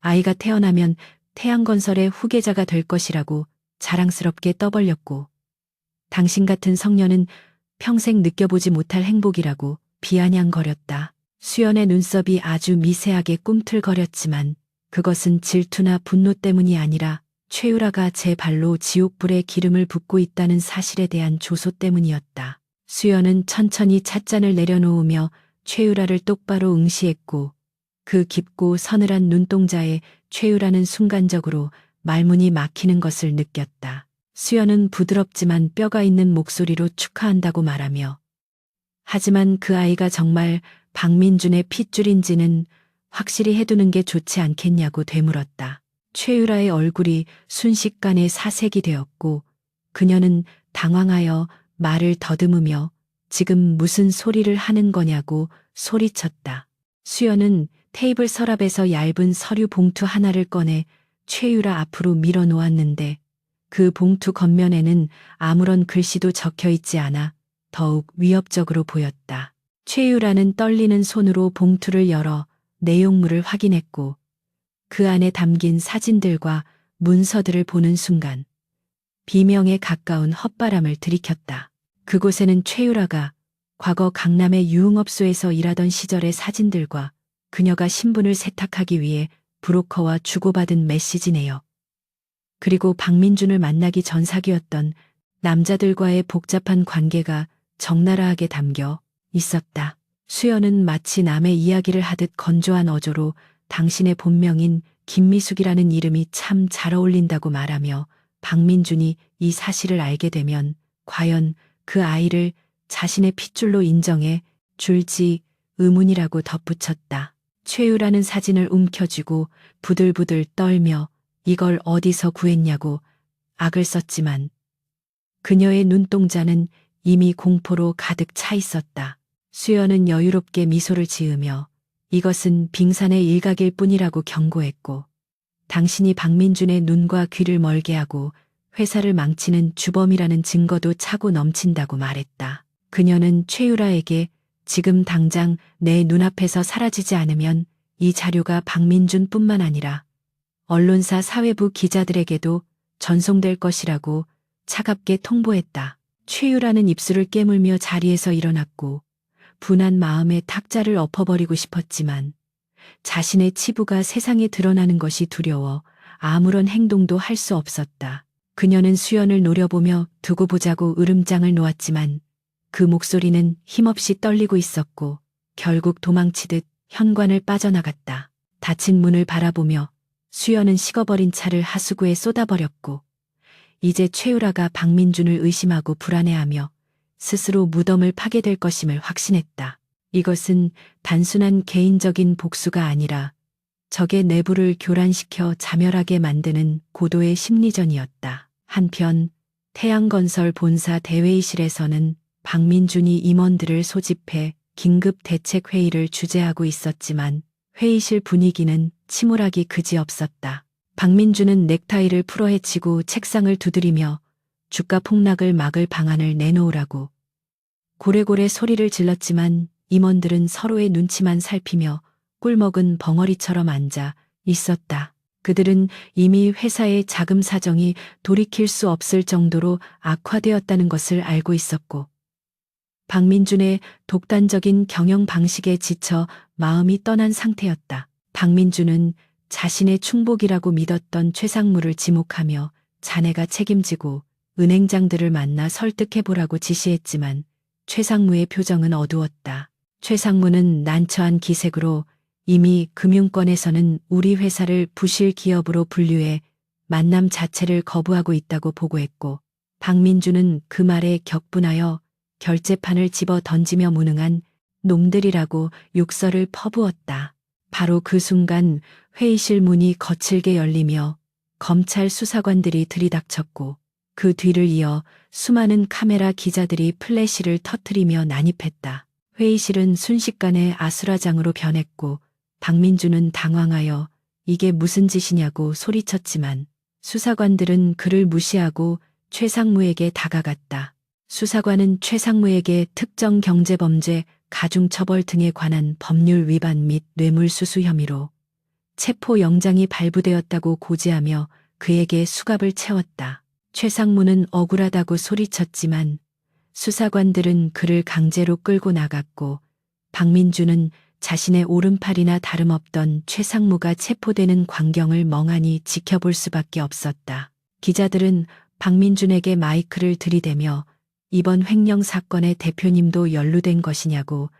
아이가 태어나면 태양건설의 후계자가 될 것이라고 자랑스럽게 떠벌렸고 당신 같은 성녀는 평생 느껴보지 못할 행복이라고 비아냥거렸다. 수연의 눈썹이 아주 미세하게 꿈틀거렸지만 그것은 질투나 분노 때문이 아니라 최유라가 제 발로 지옥불에 기름을 붓고 있다는 사실에 대한 조소 때문이었다. 수연은 천천히 찻잔을 내려놓으며 최유라를 똑바로 응시했고 그 깊고 서늘한 눈동자에 최유라는 순간적으로 말문이 막히는 것을 느꼈다. 수연은 부드럽지만 뼈가 있는 목소리로 축하한다고 말하며 하지만 그 아이가 정말 박민준의 핏줄인지는 확실히 해두는 게 좋지 않겠냐고 되물었다. 최유라의 얼굴이 순식간에 사색이 되었고 그녀는 당황하여 말을 더듬으며 지금 무슨 소리를 하는 거냐고 소리쳤다. 수연은 테이블 서랍에서 얇은 서류 봉투 하나를 꺼내 최유라 앞으로 밀어 놓았는데 그 봉투 겉면에는 아무런 글씨도 적혀 있지 않아 더욱 위협적으로 보였다. 최유라는 떨리는 손으로 봉투를 열어 내용물을 확인했고 그 안에 담긴 사진들과 문서들을 보는 순간 비명에 가까운 헛바람을 들이켰다. 그곳에는 최유라가 과거 강남의 유흥업소에서 일하던 시절의 사진들과 그녀가 신분을 세탁하기 위해 브로커와 주고받은 메시지 내역, 그리고 박민준을 만나기 전 사귀었던 남자들과의 복잡한 관계가 적나라하게 담겨 있었다. 수연은 마치 남의 이야기를 하듯 건조한 어조로 당신의 본명인 김미숙이라는 이름이 참 잘 어울린다고 말하며 박민준이 이 사실을 알게 되면 과연 그 아이를 자신의 핏줄로 인정해 줄지 의문이라고 덧붙였다. 최유라는 사진을 움켜쥐고 부들부들 떨며 이걸 어디서 구했냐고 악을 썼지만 그녀의 눈동자는 이미 공포로 가득 차 있었다. 수연은 여유롭게 미소를 지으며 이것은 빙산의 일각일 뿐이라고 경고했고 당신이 박민준의 눈과 귀를 멀게 하고 회사를 망치는 주범이라는 증거도 차고 넘친다고 말했다. 그녀는 최유라에게 지금 당장 내 눈앞에서 사라지지 않으면 이 자료가 박민준뿐만 아니라 언론사 사회부 기자들에게도 전송될 것이라고 차갑게 통보했다. 최유라는 입술을 깨물며 자리에서 일어났고 분한 마음에 탁자를 엎어버리고 싶었지만 자신의 치부가 세상에 드러나는 것이 두려워 아무런 행동도 할 수 없었다. 그녀는 수연을 노려보며 두고 보자고 으름장을 놓았지만 그 목소리는 힘없이 떨리고 있었고 결국 도망치듯 현관을 빠져나갔다. 닫힌 문을 바라보며 수연은 식어버린 차를 하수구에 쏟아버렸고 이제 최유라가 박민준을 의심하고 불안해하며 스스로 무덤을 파게 될 것임을 확신했다. 이것은 단순한 개인적인 복수가 아니라 적의 내부를 교란시켜 자멸하게 만드는 고도의 심리전이었다. 한편 태양건설 본사 대회의실에서는 박민준이 임원들을 소집해 긴급 대책회의를 주재하고 있었지만 회의실 분위기는 침울하기 그지없었다. 박민준은 넥타이를 풀어헤치고 책상을 두드리며 주가 폭락을 막을 방안을 내놓으라고 고래고래 소리를 질렀지만 임원들은 서로의 눈치만 살피며 꿀먹은 벙어리처럼 앉아 있었다. 그들은 이미 회사의 자금 사정이 돌이킬 수 없을 정도로 악화되었다는 것을 알고 있었고 박민준의 독단적인 경영 방식에 지쳐 마음이 떠난 상태였다. 박민준은 자신의 충복이라고 믿었던 최상무를 지목하며 자네가 책임지고 은행장들을 만나 설득해보라고 지시했지만 최상무의 표정은 어두웠다. 최상무는 난처한 기색으로 이미 금융권에서는 우리 회사를 부실 기업으로 분류해 만남 자체를 거부하고 있다고 보고했고 박민준은 그 말에 격분하여 결제판을 집어 던지며 무능한 놈들이라고 욕설을 퍼부었다. 바로 그 순간 회의실 문이 거칠게 열리며 검찰 수사관들이 들이닥쳤고 그 뒤를 이어 수많은 카메라 기자들이 플래시를 터뜨리며 난입했다. 회의실은 순식간에 아수라장으로 변했고 박민준은 당황하여 이게 무슨 짓이냐고 소리쳤지만 수사관들은 그를 무시하고 최상무에게 다가갔다. 수사관은 최상무에게 특정 경제범죄, 가중처벌 등에 관한 법률 위반 및 뇌물수수 혐의로 체포영장이 발부되었다고 고지하며 그에게 수갑을 채웠다. 최상무는 억울하다고 소리쳤지만 수사관들은 그를 강제로 끌고 나갔고 박민준은 자신의 오른팔이나 다름없던 최상무가 체포되는 광경을 멍하니 지켜볼 수밖에 없었다. 기자들은 박민준에게 마이크를 들이대며 이번 횡령 사건의 대표님도 연루된 것이냐고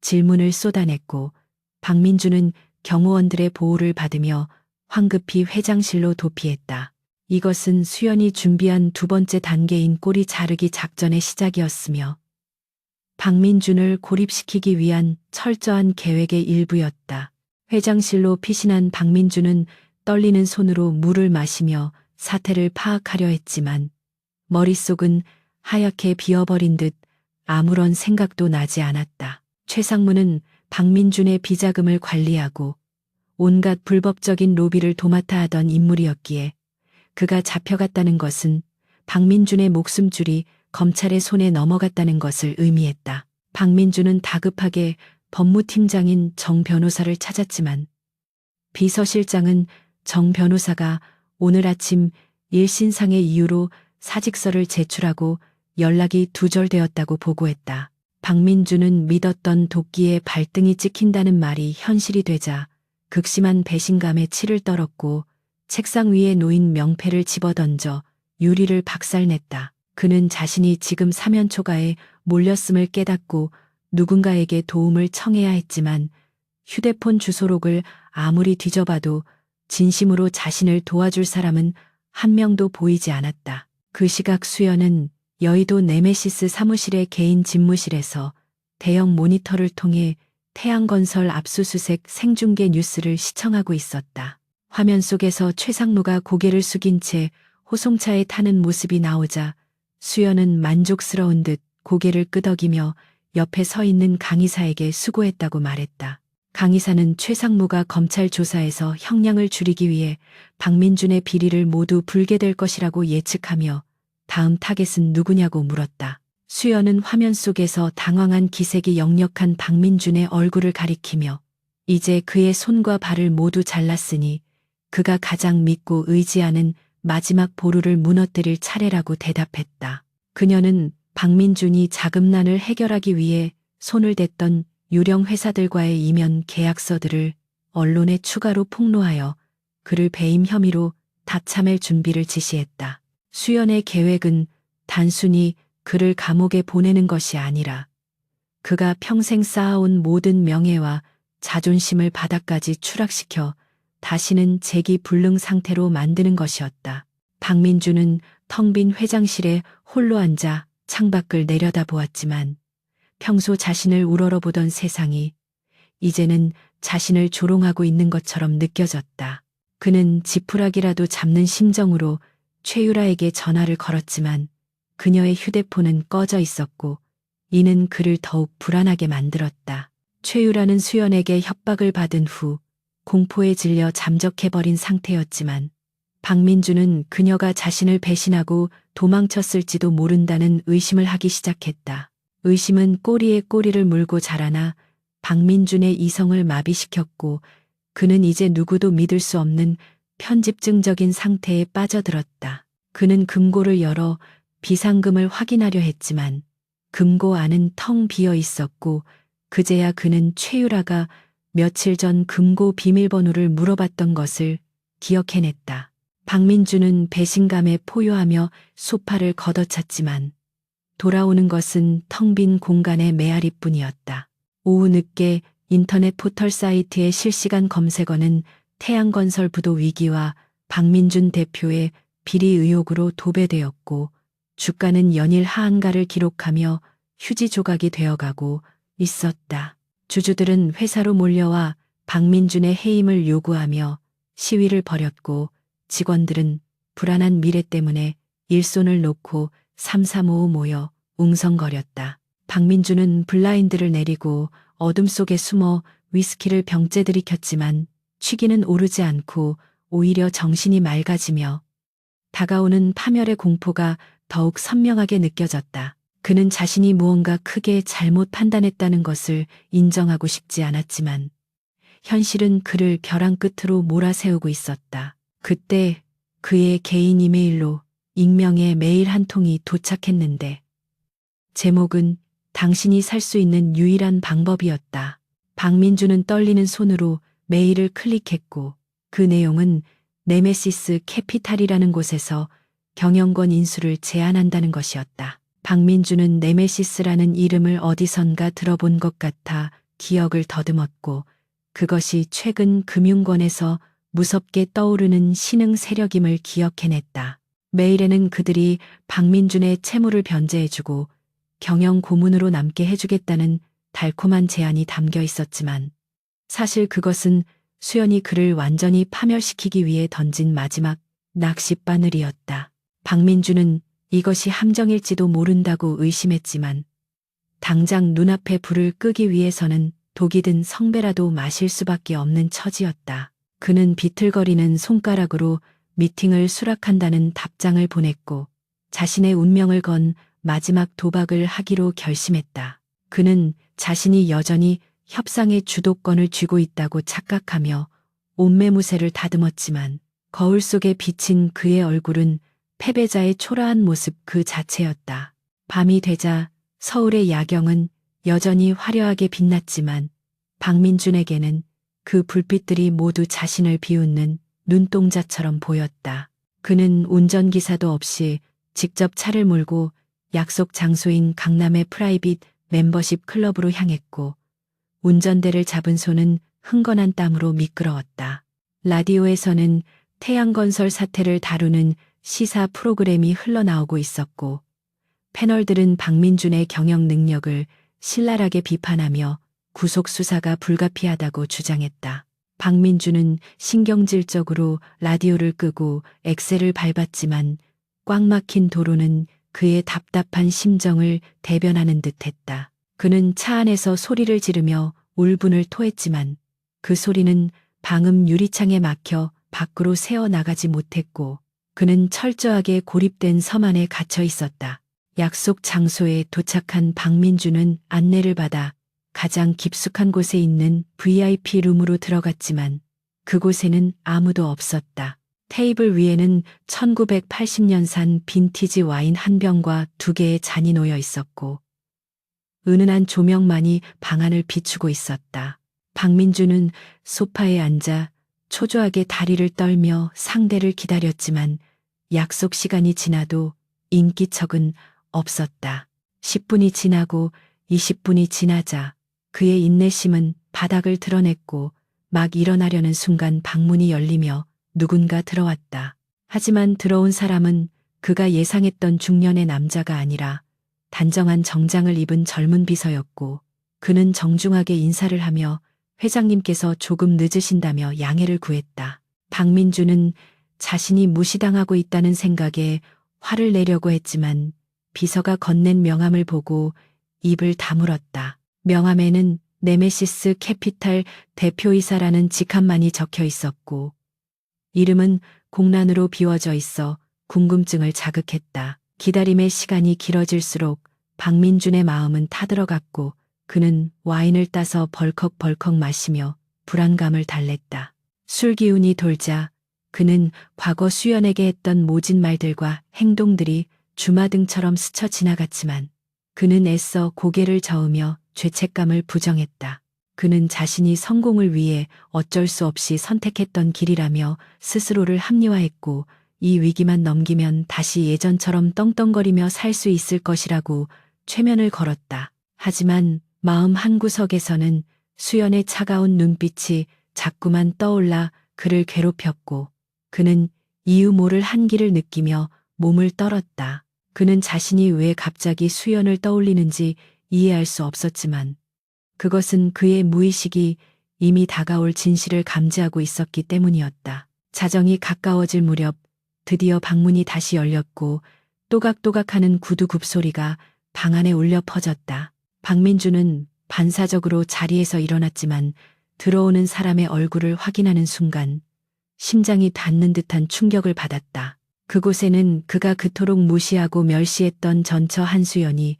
질문을 쏟아냈고 박민준은 경호원들의 보호를 받으며 황급히 회장실로 도피했다. 이것은 수연이 준비한 두 번째 단계인 꼬리 자르기 작전의 시작이었으며 박민준을 고립시키기 위한 철저한 계획의 일부였다. 회장실로 피신한 박민준은 떨리는 손으로 물을 마시며 사태를 파악하려 했지만 머릿속은 하얗게 비어버린 듯 아무런 생각도 나지 않았다. 최상무는 박민준의 비자금을 관리하고 온갖 불법적인 로비를 도맡아 하던 인물이었기에 그가 잡혀갔다는 것은 박민준의 목숨줄이 검찰의 손에 넘어갔다는 것을 의미했다. 박민준은 다급하게 법무팀장인 정 변호사를 찾았지만 비서실장은 정 변호사가 오늘 아침 일신상의 이유로 사직서를 제출하고 연락이 두절되었다고 보고했다. 박민준은 믿었던 도끼에 발등이 찍힌다는 말이 현실이 되자 극심한 배신감에 치를 떨었고 책상 위에 놓인 명패를 집어던져 유리를 박살냈다. 그는 자신이 지금 사면초가에 몰렸음을 깨닫고 누군가에게 도움을 청해야 했지만 휴대폰 주소록을 아무리 뒤져봐도 진심으로 자신을 도와줄 사람은 한 명도 보이지 않았다. 그 시각 수연은 여의도 네메시스 사무실의 개인 집무실에서 대형 모니터를 통해 태양건설 압수수색 생중계 뉴스를 시청하고 있었다. 화면 속에서 최상무가 고개를 숙인 채 호송차에 타는 모습이 나오자 수연은 만족스러운 듯 고개를 끄덕이며 옆에 서 있는 강이사에게 수고했다고 말했다. 강이사는 최상무가 검찰 조사에서 형량을 줄이기 위해 박민준의 비리를 모두 불게 될 것이라고 예측하며 다음 타겟은 누구냐고 물었다. 수연은 화면 속에서 당황한 기색이 역력한 박민준의 얼굴을 가리키며 이제 그의 손과 발을 모두 잘랐으니 그가 가장 믿고 의지하는 마지막 보루를 무너뜨릴 차례라고 대답했다. 그녀는 박민준이 자금난을 해결하기 위해 손을 댔던 유령 회사들과의 이면 계약서들을 언론에 추가로 폭로하여 그를 배임 혐의로 답참할 준비를 지시했다. 수연의 계획은 단순히 그를 감옥에 보내는 것이 아니라 그가 평생 쌓아온 모든 명예와 자존심을 바닥까지 추락시켜 다시는 재기불능 상태로 만드는 것이었다. 박민준은 텅 빈 회장실에 홀로 앉아 창밖을 내려다보았지만 평소 자신을 우러러보던 세상이 이제는 자신을 조롱하고 있는 것처럼 느껴졌다. 그는 지푸라기라도 잡는 심정으로 최유라에게 전화를 걸었지만 그녀의 휴대폰은 꺼져 있었고 이는 그를 더욱 불안하게 만들었다. 최유라는 수연에게 협박을 받은 후 공포에 질려 잠적해버린 상태였지만 박민준은 그녀가 자신을 배신하고 도망쳤을지도 모른다는 의심을 하기 시작했다. 의심은 꼬리에 꼬리를 물고 자라나 박민준의 이성을 마비시켰고 그는 이제 누구도 믿을 수 없는 편집증적인 상태에 빠져들었다. 그는 금고를 열어 비상금을 확인하려 했지만 금고 안은 텅 비어 있었고 그제야 그는 최유라가 며칠 전 금고 비밀번호를 물어봤던 것을 기억해냈다. 박민준은 배신감에 포효하며 소파를 걷어찼지만 돌아오는 것은 텅 빈 공간의 메아리뿐이었다. 오후 늦게 인터넷 포털 사이트의 실시간 검색어는 태양건설 부도 위기와 박민준 대표의 비리 의혹으로 도배되었고 주가는 연일 하한가를 기록하며 휴지 조각이 되어가고 있었다. 주주들은 회사로 몰려와 박민준의 해임을 요구하며 시위를 벌였고 직원들은 불안한 미래 때문에 일손을 놓고 삼삼오오 모여 웅성거렸다. 박민준은 블라인드를 내리고 어둠 속에 숨어 위스키를 병째 들이켰지만 취기는 오르지 않고 오히려 정신이 맑아지며 다가오는 파멸의 공포가 더욱 선명하게 느껴졌다. 그는 자신이 무언가 크게 잘못 판단했다는 것을 인정하고 싶지 않았지만 현실은 그를 벼랑 끝으로 몰아세우고 있었다. 그때 그의 개인 이메일로 익명의 메일 한 통이 도착했는데 제목은 당신이 살 수 있는 유일한 방법이었다. 박민준은 떨리는 손으로 메일을 클릭했고 그 내용은 네메시스 캐피탈이라는 곳에서 경영권 인수를 제안한다는 것이었다. 박민준은 네메시스라는 이름을 어디선가 들어본 것 같아 기억을 더듬었고 그것이 최근 금융권에서 무섭게 떠오르는 신흥 세력임을 기억해냈다. 메일에는 그들이 박민준의 채무를 변제해주고 경영 고문으로 남게 해주겠다는 달콤한 제안이 담겨 있었지만 사실 그것은 수연이 그를 완전히 파멸시키기 위해 던진 마지막 낚싯바늘이었다. 박민준은 이것이 함정일지도 모른다고 의심했지만 당장 눈앞에 불을 끄기 위해서는 독이 든 성배라도 마실 수밖에 없는 처지였다. 그는 비틀거리는 손가락으로 미팅을 수락한다는 답장을 보냈고 자신의 운명을 건 마지막 도박을 하기로 결심했다. 그는 자신이 여전히 협상의 주도권을 쥐고 있다고 착각하며 옷매무새를 다듬었지만 거울 속에 비친 그의 얼굴은 패배자의 초라한 모습 그 자체였다. 밤이 되자 서울의 야경은 여전히 화려하게 빛났지만 박민준에게는 그 불빛들이 모두 자신을 비웃는 눈동자처럼 보였다. 그는 운전기사도 없이 직접 차를 몰고 약속 장소인 강남의 프라이빗 멤버십 클럽으로 향했고 운전대를 잡은 손은 흥건한 땀으로 미끄러웠다. 라디오에서는 태양건설 사태를 다루는 시사 프로그램이 흘러나오고 있었고 패널들은 박민준의 경영 능력을 신랄하게 비판하며 구속 수사가 불가피하다고 주장했다. 박민주는 신경질적으로 라디오를 끄고 엑셀을 밟았지만 꽉 막힌 도로는 그의 답답한 심정을 대변하는 듯했다. 그는 차 안에서 소리를 지르며 울분을 토했지만 그 소리는 방음 유리창에 막혀 밖으로 새어 나가지 못했고 그는 철저하게 고립된 섬 안에 갇혀 있었다. 약속 장소에 도착한 박민주는 안내를 받아 가장 깊숙한 곳에 있는 VIP 룸으로 들어갔지만 그곳에는 아무도 없었다. 테이블 위에는 1980년산 빈티지 와인 한 병과 2개의 잔이 놓여 있었고 은은한 조명만이 방 안을 비추고 있었다. 박민주는 소파에 앉아 초조하게 다리를 떨며 상대를 기다렸지만 약속 시간이 지나도 인기척은 없었다. 10분이 지나고 20분이 지나자 그의 인내심은 바닥을 드러냈고 막 일어나려는 순간 방문이 열리며 누군가 들어왔다. 하지만 들어온 사람은 그가 예상했던 중년의 남자가 아니라 단정한 정장을 입은 젊은 비서였고 그는 정중하게 인사를 하며 회장님께서 조금 늦으신다며 양해를 구했다. 박민주는 자신이 무시당하고 있다는 생각에 화를 내려고 했지만 비서가 건넨 명함을 보고 입을 다물었다. 명함에는 네메시스 캐피탈 대표이사라는 직함만이 적혀 있었고 이름은 공란으로 비워져 있어 궁금증을 자극했다. 기다림의 시간이 길어질수록 박민준의 마음은 타들어갔고 그는 와인을 따서 벌컥벌컥 마시며 불안감을 달랬다. 술 기운이 돌자 그는 과거 수연에게 했던 모진 말들과 행동들이 주마등처럼 스쳐 지나갔지만 그는 애써 고개를 저으며 죄책감을 부정했다. 그는 자신이 성공을 위해 어쩔 수 없이 선택했던 길이라며 스스로를 합리화했고 이 위기만 넘기면 다시 예전처럼 떵떵거리며 살 수 있을 것이라고 최면을 걸었다. 하지만 마음 한구석에서는 수연의 차가운 눈빛이 자꾸만 떠올라 그를 괴롭혔고 그는 이유 모를 한기를 느끼며 몸을 떨었다. 그는 자신이 왜 갑자기 수연을 떠올리는지 이해할 수 없었지만 그것은 그의 무의식이 이미 다가올 진실을 감지하고 있었기 때문이었다. 자정이 가까워질 무렵 드디어 방문이 다시 열렸고 또각또각하는 구두 굽소리가 방 안에 울려 퍼졌다. 박민주는 반사적으로 자리에서 일어났지만 들어오는 사람의 얼굴을 확인하는 순간 심장이 닿는 듯한 충격을 받았다. 그곳에는 그가 그토록 무시하고 멸시했던 전처 한수연이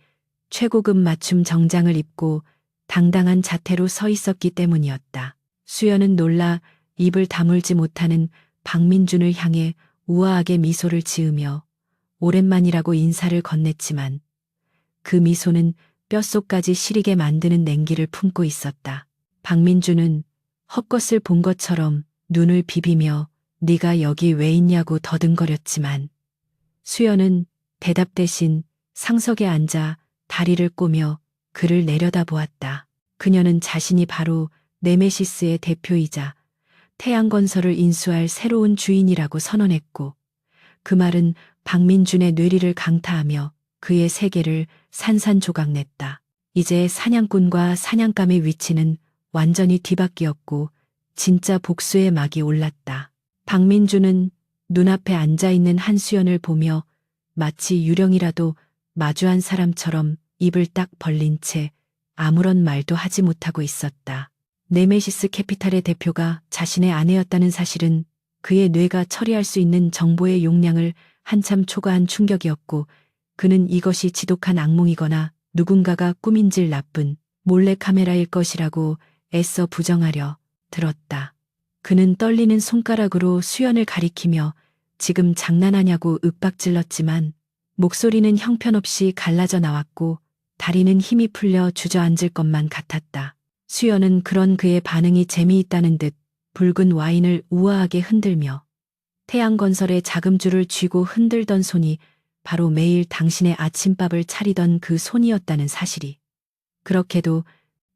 최고급 맞춤 정장을 입고 당당한 자태로 서 있었기 때문이었다. 수연은 놀라 입을 다물지 못하는 박민준을 향해 우아하게 미소를 지으며 오랜만이라고 인사를 건넸지만 그 미소는 뼛속까지 시리게 만드는 냉기를 품고 있었다. 박민준은 헛것을 본 것처럼 눈을 비비며 네가 여기 왜 있냐고 더듬거렸지만 수연은 대답 대신 상석에 앉아 다리를 꼬며 그를 내려다보았다. 그녀는 자신이 바로 네메시스의 대표이자 태양건설을 인수할 새로운 주인이라고 선언했고 그 말은 박민준의 뇌리를 강타하며 그의 세계를 산산조각냈다. 이제 사냥꾼과 사냥감의 위치는 완전히 뒤바뀌었고 진짜 복수의 막이 올랐다. 박민준은 눈앞에 앉아있는 한수연을 보며 마치 유령이라도 마주한 사람처럼 입을 딱 벌린 채 아무런 말도 하지 못하고 있었다. 네메시스 캐피탈의 대표가 자신의 아내였다는 사실은 그의 뇌가 처리할 수 있는 정보의 용량을 한참 초과한 충격이었고 그는 이것이 지독한 악몽이거나 누군가가 꾸민질 나쁜 몰래카메라일 것이라고 애써 부정하려 들었다. 그는 떨리는 손가락으로 수연을 가리키며 지금 장난하냐고 윽박질렀지만 목소리는 형편없이 갈라져 나왔고 다리는 힘이 풀려 주저앉을 것만 같았다. 수연은 그런 그의 반응이 재미있다는 듯 붉은 와인을 우아하게 흔들며 태양건설의 자금줄을 쥐고 흔들던 손이 바로 매일 당신의 아침밥을 차리던 그 손이었다는 사실이 그렇게도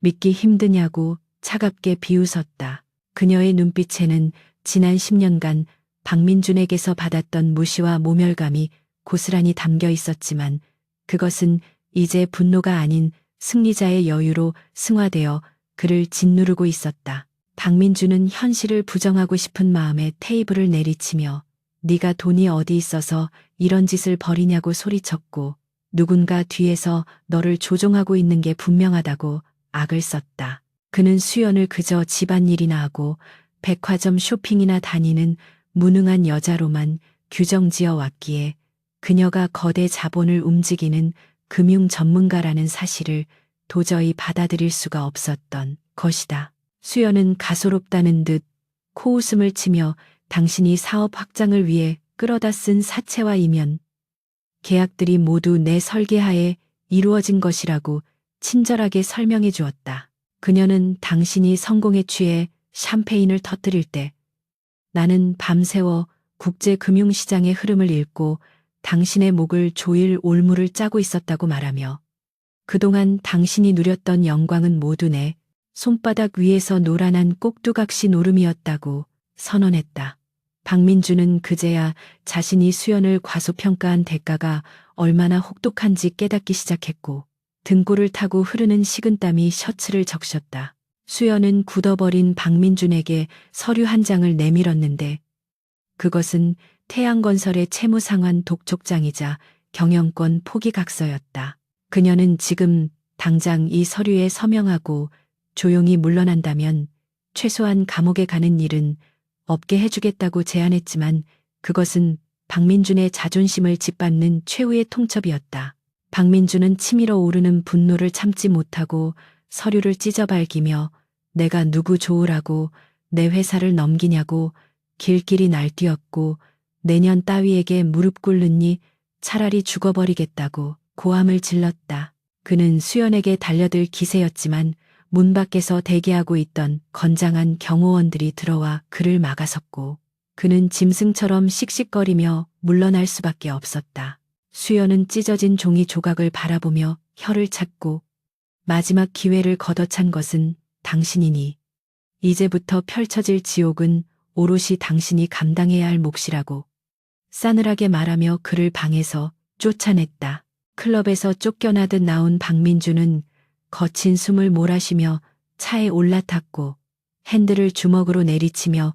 믿기 힘드냐고 차갑게 비웃었다. 그녀의 눈빛에는 지난 10년간 박민준에게서 받았던 무시와 모멸감이 고스란히 담겨 있었지만 그것은 이제 분노가 아닌 승리자의 여유로 승화되어 그를 짓누르고 있었다. 박민주는 현실을 부정하고 싶은 마음에 테이블을 내리치며 네가 돈이 어디 있어서 이런 짓을 벌이냐고 소리쳤고 누군가 뒤에서 너를 조종하고 있는 게 분명하다고 악을 썼다. 그는 수연을 그저 집안일이나 하고 백화점 쇼핑이나 다니는 무능한 여자로만 규정지어 왔기에 그녀가 거대 자본을 움직이는 금융 전문가라는 사실을 도저히 받아들일 수가 없었던 것이다. 수연은 가소롭다는 듯 코웃음을 치며 당신이 사업 확장을 위해 끌어다 쓴 사채와 이면 계약들이 모두 내 설계하에 이루어진 것이라고 친절하게 설명해 주었다. 그녀는 당신이 성공에 취해 샴페인을 터뜨릴 때 나는 밤새워 국제금융시장의 흐름을 읽고 당신의 목을 조일 올무를 짜고 있었다고 말하며 그동안 당신이 누렸던 영광은 모두 내 손바닥 위에서 노란한 꼭두각시 노름이었다고 선언했다. 박민주는 그제야 자신이 수연을 과소평가한 대가가 얼마나 혹독한지 깨닫기 시작했고 등골을 타고 흐르는 식은땀이 셔츠를 적셨다. 수연은 굳어버린 박민준에게 서류 한 장을 내밀었는데 그것은 태양건설의 채무상환 독촉장이자 경영권 포기각서였다. 그녀는 지금 당장 이 서류에 서명하고 조용히 물러난다면 최소한 감옥에 가는 일은 없게 해주겠다고 제안했지만 그것은 박민준의 자존심을 짓밟는 최후의 통첩이었다. 박민준은 치밀어 오르는 분노를 참지 못하고 서류를 찢어발기며 내가 누구 좋으라고 내 회사를 넘기냐고 길길이 날뛰었고 내년 따위에게 무릎 꿇느니 차라리 죽어버리겠다고 고함을 질렀다. 그는 수연에게 달려들 기세였지만 문 밖에서 대기하고 있던 건장한 경호원들이 들어와 그를 막아섰고 그는 짐승처럼 씩씩거리며 물러날 수밖에 없었다. 수연은 찢어진 종이 조각을 바라보며 혀를 찼고 마지막 기회를 걷어찬 것은 당신이니 이제부터 펼쳐질 지옥은 오롯이 당신이 감당해야 할 몫이라고 싸늘하게 말하며 그를 방에서 쫓아냈다. 클럽에서 쫓겨나듯 나온 박민주는 거친 숨을 몰아쉬며 차에 올라탔고 핸들을 주먹으로 내리치며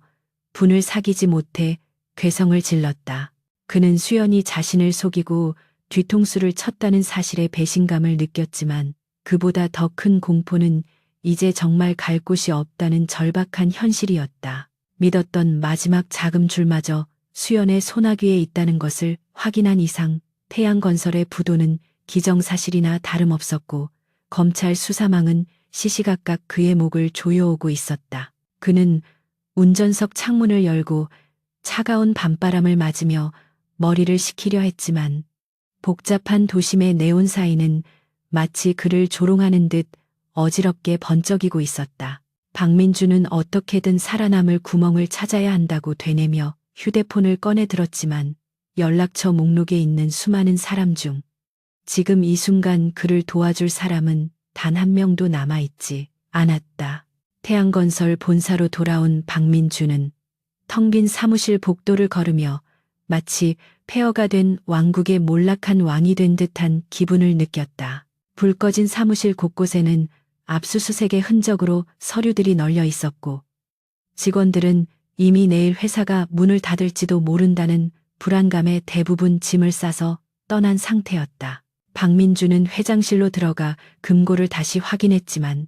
분을 사기지 못해 괴성을 질렀다. 그는 수연이 자신을 속이고 뒤통수를 쳤다는 사실에 배신감을 느꼈지만 그보다 더 큰 공포는 이제 정말 갈 곳이 없다는 절박한 현실이었다. 믿었던 마지막 자금줄마저 수연의 소나귀에 있다는 것을 확인한 이상 태양건설의 부도는 기정사실이나 다름없었고 검찰 수사망은 시시각각 그의 목을 조여오고 있었다. 그는 운전석 창문을 열고 차가운 밤바람을 맞으며 머리를 식히려 했지만 복잡한 도심의 네온 사이는 마치 그를 조롱하는 듯 어지럽게 번쩍이고 있었다. 박민주는 어떻게든 살아남을 구멍을 찾아야 한다고 되뇌며 휴대폰을 꺼내 들었지만 연락처 목록에 있는 수많은 사람 중 지금 이 순간 그를 도와줄 사람은 단 한 명도 남아있지 않았다. 태양건설 본사로 돌아온 박민주는 텅 빈 사무실 복도를 걸으며 마치 폐허가 된 왕국의 몰락한 왕이 된 듯한 기분을 느꼈다. 불 꺼진 사무실 곳곳에는 압수수색의 흔적으로 서류들이 널려 있었고 직원들은 이미 내일 회사가 문을 닫을지도 모른다는 불안감에 대부분 짐을 싸서 떠난 상태였다. 박민주는 회장실로 들어가 금고를 다시 확인했지만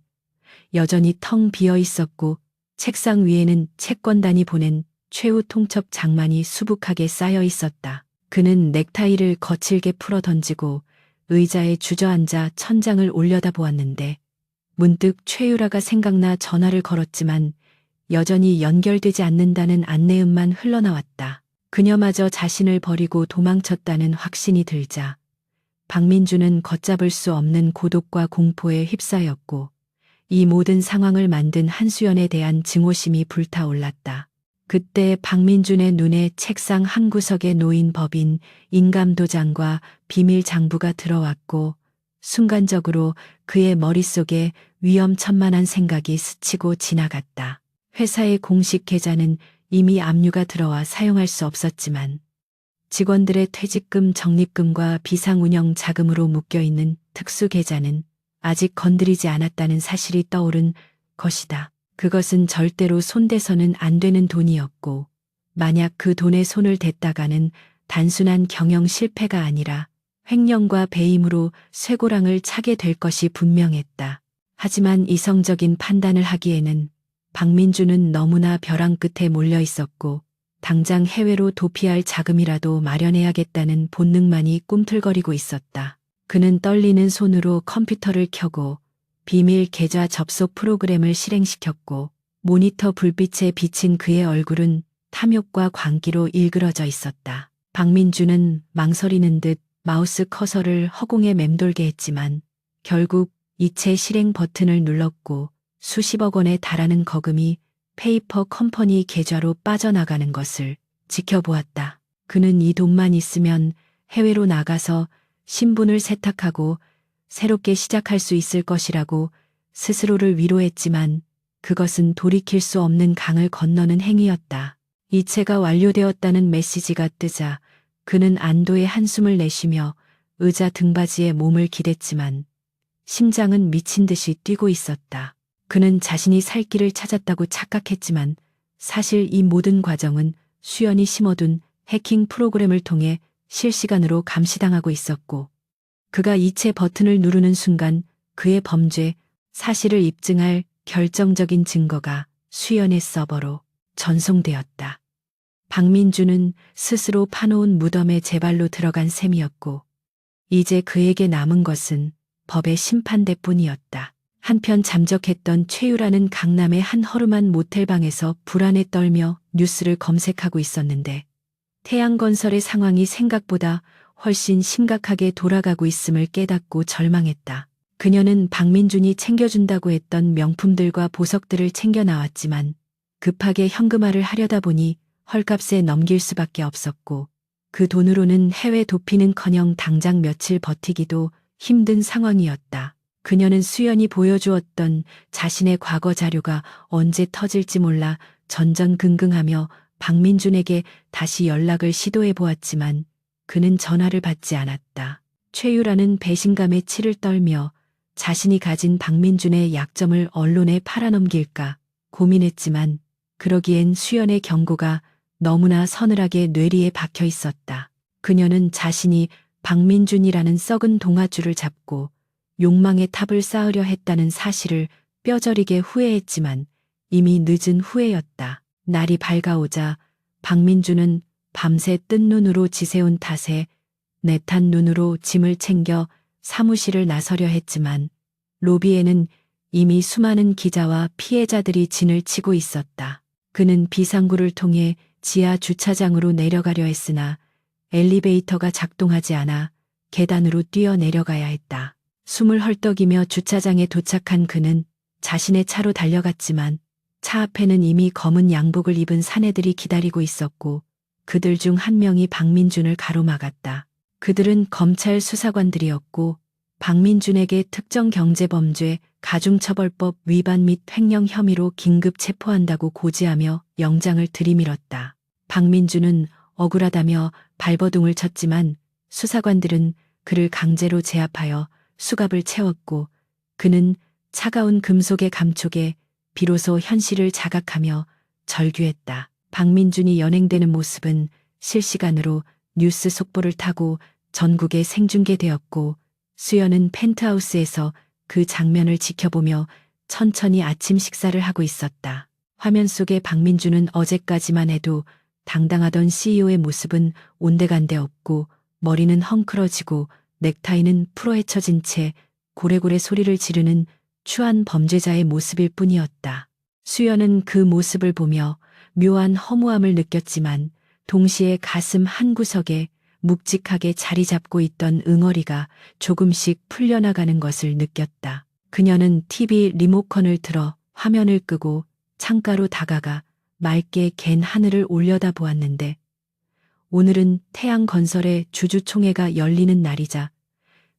여전히 텅 비어 있었고 책상 위에는 채권단이 보낸 최후 통첩 장만이 수북하게 쌓여 있었다. 그는 넥타이를 거칠게 풀어 던지고 의자에 주저앉아 천장을 올려다보았는데 문득 최유라가 생각나 전화를 걸었지만 여전히 연결되지 않는다는 안내음만 흘러나왔다. 그녀마저 자신을 버리고 도망쳤다는 확신이 들자 박민주는 걷잡을 수 없는 고독과 공포에 휩싸였고 이 모든 상황을 만든 한수연에 대한 증오심이 불타올랐다. 그때 박민준의 눈에 책상 한 구석에 놓인 법인 인감도장과 비밀 장부가 들어왔고 순간적으로 그의 머릿속에 위험천만한 생각이 스치고 지나갔다. 회사의 공식 계좌는 이미 압류가 들어와 사용할 수 없었지만 직원들의 퇴직금 적립금과 비상운영 자금으로 묶여있는 특수계좌는 아직 건드리지 않았다는 사실이 떠오른 것이다. 그것은 절대로 손대서는 안 되는 돈이었고, 만약 그 돈에 손을 댔다가는 단순한 경영 실패가 아니라 횡령과 배임으로 쇠고랑을 차게 될 것이 분명했다. 하지만 이성적인 판단을 하기에는 박민주는 너무나 벼랑 끝에 몰려 있었고, 당장 해외로 도피할 자금이라도 마련해야겠다는 본능만이 꿈틀거리고 있었다. 그는 떨리는 손으로 컴퓨터를 켜고 비밀 계좌 접속 프로그램을 실행시켰고, 모니터 불빛에 비친 그의 얼굴은 탐욕과 광기로 일그러져 있었다. 박민주는 망설이는 듯 마우스 커서를 허공에 맴돌게 했지만 결국 이체 실행 버튼을 눌렀고 수십억 원에 달하는 거금이 페이퍼 컴퍼니 계좌로 빠져나가는 것을 지켜보았다. 그는 이 돈만 있으면 해외로 나가서 신분을 세탁하고 새롭게 시작할 수 있을 것이라고 스스로를 위로했지만 그것은 돌이킬 수 없는 강을 건너는 행위였다. 이체가 완료되었다는 메시지가 뜨자 그는 안도의 한숨을 내쉬며 의자 등받이에 몸을 기댔지만 심장은 미친 듯이 뛰고 있었다. 그는 자신이 살 길을 찾았다고 착각했지만 사실 이 모든 과정은 수연이 심어둔 해킹 프로그램을 통해 실시간으로 감시당하고 있었고, 그가 이체 버튼을 누르는 순간 그의 범죄 사실을 입증할 결정적인 증거가 수연의 서버로 전송되었다. 박민주는 스스로 파놓은 무덤에 제 발로 들어간 셈이었고, 이제 그에게 남은 것은 법의 심판대뿐이었다. 한편 잠적했던 최유라는 강남의 한 허름한 모텔방에서 불안에 떨며 뉴스를 검색하고 있었는데, 태양건설의 상황이 생각보다 훨씬 심각하게 돌아가고 있음을 깨닫고 절망했다. 그녀는 박민준이 챙겨준다고 했던 명품들과 보석들을 챙겨 나왔지만 급하게 현금화를 하려다 보니 헐값에 넘길 수밖에 없었고, 그 돈으로는 해외 도피는커녕 당장 며칠 버티기도 힘든 상황이었다. 그녀는 수연이 보여주었던 자신의 과거 자료가 언제 터질지 몰라 전전긍긍하며 박민준에게 다시 연락을 시도해 보았지만 그는 전화를 받지 않았다. 최유라는 배신감에 치를 떨며 자신이 가진 박민준의 약점을 언론에 팔아넘길까 고민했지만 그러기엔 수연의 경고가 너무나 서늘하게 뇌리에 박혀 있었다. 그녀는 자신이 박민준이라는 썩은 동아줄을 잡고 욕망의 탑을 쌓으려 했다는 사실을 뼈저리게 후회했지만 이미 늦은 후회였다. 날이 밝아오자 박민준은 밤새 뜬 눈으로 지새운 탓에 내탄 눈으로 짐을 챙겨 사무실을 나서려 했지만 로비에는 이미 수많은 기자와 피해자들이 진을 치고 있었다. 그는 비상구를 통해 지하 주차장으로 내려가려 했으나 엘리베이터가 작동하지 않아 계단으로 뛰어 내려가야 했다. 숨을 헐떡이며 주차장에 도착한 그는 자신의 차로 달려갔지만 차 앞에는 이미 검은 양복을 입은 사내들이 기다리고 있었고 그들 중 한 명이 박민준을 가로막았다. 그들은 검찰 수사관들이었고 박민준에게 특정경제범죄 가중처벌법 위반 및 횡령 혐의로 긴급 체포한다고 고지하며 영장을 들이밀었다. 박민준은 억울하다며 발버둥을 쳤지만 수사관들은 그를 강제로 제압하여 수갑을 채웠고 그는 차가운 금속의 감촉에 비로소 현실을 자각하며 절규했다. 박민준이 연행되는 모습은 실시간으로 뉴스 속보를 타고 전국에 생중계되었고 수연은 펜트하우스에서 그 장면을 지켜보며 천천히 아침 식사를 하고 있었다. 화면 속의 박민준은 어제까지만 해도 당당하던 CEO의 모습은 온데간데 없고 머리는 헝클어지고 넥타이는 풀어헤쳐진 채 고래고래 소리를 지르는 추한 범죄자의 모습일 뿐이었다. 수연은 그 모습을 보며 묘한 허무함을 느꼈지만 동시에 가슴 한구석에 묵직하게 자리 잡고 있던 응어리가 조금씩 풀려나가는 것을 느꼈다. 그녀는 TV 리모컨을 들어 화면을 끄고 창가로 다가가 맑게 갠 하늘을 올려다보았는데 오늘은 태양건설의 주주총회가 열리는 날이자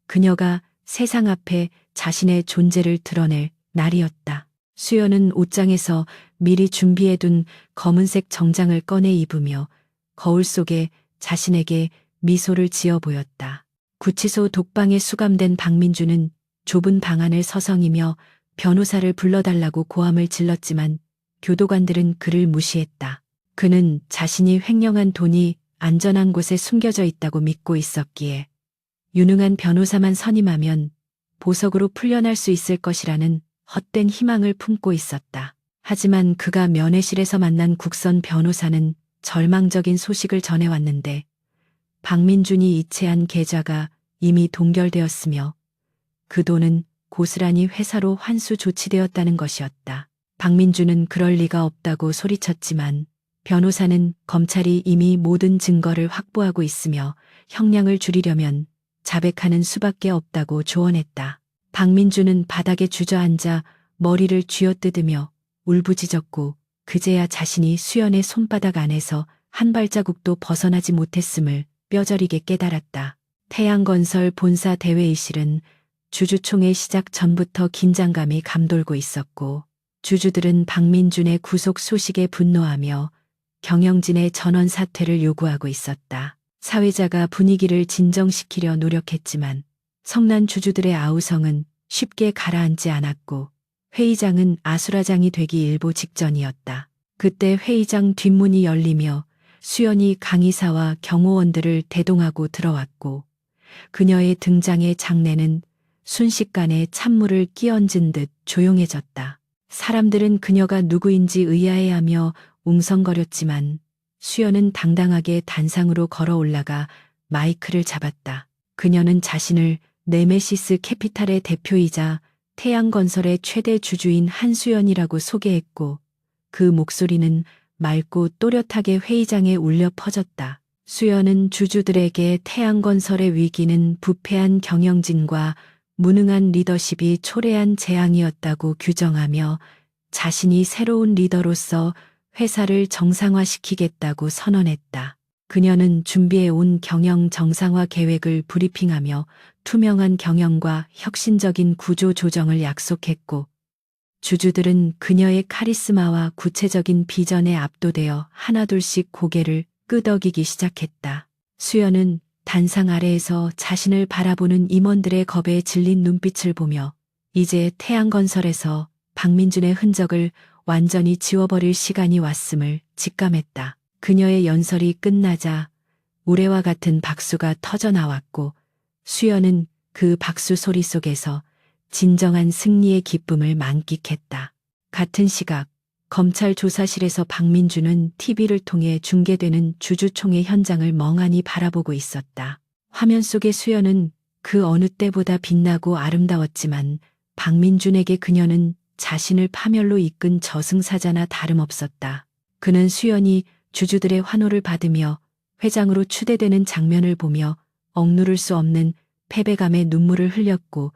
그녀가 세상 앞에 자신의 존재를 드러낼 날이었다. 수연은 옷장에서 미리 준비해둔 검은색 정장을 꺼내 입으며 거울 속에 자신에게 미소를 지어 보였다. 구치소 독방에 수감된 박민주는 좁은 방 안을 서성이며 변호사를 불러달라고 고함을 질렀지만 교도관들은 그를 무시했다. 그는 자신이 횡령한 돈이 안전한 곳에 숨겨져 있다고 믿고 있었기에 유능한 변호사만 선임하면 보석으로 풀려날 수 있을 것이라는 헛된 희망을 품고 있었다. 하지만 그가 면회실에서 만난 국선 변호사는 절망적인 소식을 전해왔는데 박민준이 이체한 계좌가 이미 동결되었으며 그 돈은 고스란히 회사로 환수 조치되었다는 것이었다. 박민준은 그럴 리가 없다고 소리쳤지만 변호사는 검찰이 이미 모든 증거를 확보하고 있으며 형량을 줄이려면 자백하는 수밖에 없다고 조언했다. 박민준은 바닥에 주저앉아 머리를 쥐어뜯으며 울부짖었고 그제야 자신이 수연의 손바닥 안에서 한 발자국도 벗어나지 못했음을 뼈저리게 깨달았다. 태양건설 본사 대회의실은 주주총회 시작 전부터 긴장감이 감돌고 있었고 주주들은 박민준의 구속 소식에 분노하며 경영진의 전원 사퇴를 요구하고 있었다. 사회자가 분위기를 진정시키려 노력했지만 성난 주주들의 아우성은 쉽게 가라앉지 않았고 회의장은 아수라장이 되기 일보 직전이었다. 그때 회의장 뒷문이 열리며 수연이 강의사와 경호원들을 대동하고 들어왔고 그녀의 등장에 장내는 순식간에 찬물을 끼얹은 듯 조용해졌다. 사람들은 그녀가 누구인지 의아해하며 웅성거렸지만 수연은 당당하게 단상으로 걸어 올라가 마이크를 잡았다. 그녀는 자신을 네메시스 캐피탈의 대표이자 태양건설의 최대 주주인 한수연이라고 소개했고 그 목소리는 맑고 또렷하게 회의장에 울려 퍼졌다. 수연은 주주들에게 태양건설의 위기는 부패한 경영진과 무능한 리더십이 초래한 재앙이었다고 규정하며 자신이 새로운 리더로서 회사를 정상화시키겠다고 선언했다. 그녀는 준비해온 경영 정상화 계획을 브리핑하며 투명한 경영과 혁신적인 구조 조정을 약속했고 주주들은 그녀의 카리스마와 구체적인 비전에 압도되어 하나둘씩 고개를 끄덕이기 시작했다. 수연은 단상 아래에서 자신을 바라보는 임원들의 겁에 질린 눈빛을 보며 이제 태양건설에서 박민준의 흔적을 완전히 지워버릴 시간이 왔음을 직감했다. 그녀의 연설이 끝나자 우레와 같은 박수가 터져 나왔고 수연은 그 박수 소리 속에서 진정한 승리의 기쁨을 만끽했다. 같은 시각 검찰 조사실에서 박민준은 TV를 통해 중계되는 주주총회 현장을 멍하니 바라보고 있었다. 화면 속의 수연은 그 어느 때보다 빛나고 아름다웠지만 박민준에게 그녀는 자신을 파멸로 이끈 저승사자나 다름없었다. 그는 수연이 주주들의 환호를 받으며 회장으로 추대되는 장면을 보며 억누를 수 없는 패배감에 눈물을 흘렸고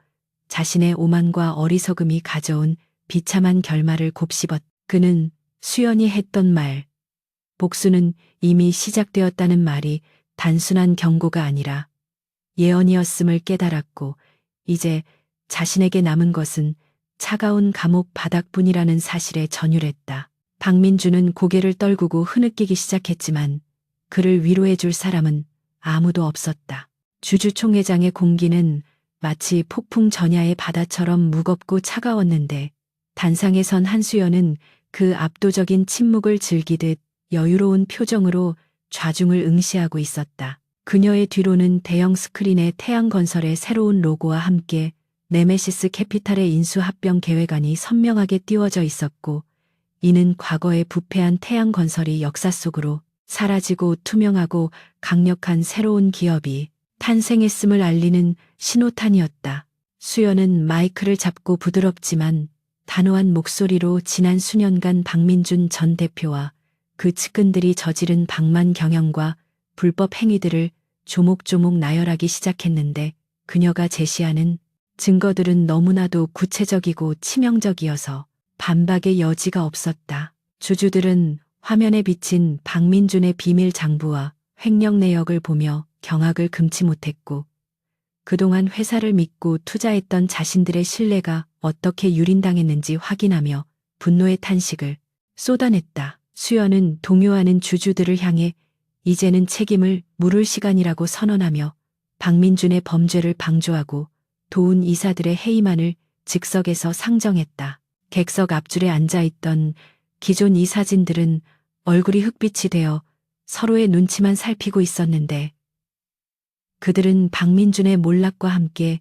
자신의 오만과 어리석음이 가져온 비참한 결말을 곱씹었다. 그는 수연이 했던 말, 복수는 이미 시작되었다는 말이 단순한 경고가 아니라 예언이었음을 깨달았고 이제 자신에게 남은 것은 차가운 감옥 바닥뿐이라는 사실에 전율했다. 박민준은 고개를 떨구고 흐느끼기 시작했지만 그를 위로해 줄 사람은 아무도 없었다. 주주총회장의 공기는 마치 폭풍 전야의 바다처럼 무겁고 차가웠는데 단상에 선 한수연은 그 압도적인 침묵을 즐기듯 여유로운 표정으로 좌중을 응시하고 있었다. 그녀의 뒤로는 대형 스크린에 태양건설의 새로운 로고와 함께 네메시스 캐피탈의 인수합병 계획안이 선명하게 띄워져 있었고 이는 과거의 부패한 태양건설이 역사 속으로 사라지고 투명하고 강력한 새로운 기업이 탄생했음을 알리는 신호탄이었다. 수연은 마이크를 잡고 부드럽지만 단호한 목소리로 지난 수년간 박민준 전 대표와 그 측근들이 저지른 방만 경영과 불법 행위들을 조목조목 나열하기 시작했는데 그녀가 제시하는 증거들은 너무나도 구체적이고 치명적이어서 반박의 여지가 없었다. 주주들은 화면에 비친 박민준의 비밀 장부와 횡령 내역을 보며 경악을 금치 못했고 그동안 회사를 믿고 투자했던 자신들의 신뢰가 어떻게 유린당했는지 확인하며 분노의 탄식을 쏟아냈다. 수연은 동요하는 주주들을 향해 이제는 책임을 물을 시간이라고 선언하며 박민준의 범죄를 방조하고 도운 이사들의 해임안을 즉석에서 상정했다. 객석 앞줄에 앉아있던 기존 이사진들은 얼굴이 흑빛이 되어 서로의 눈치만 살피고 있었는데 그들은 박민준의 몰락과 함께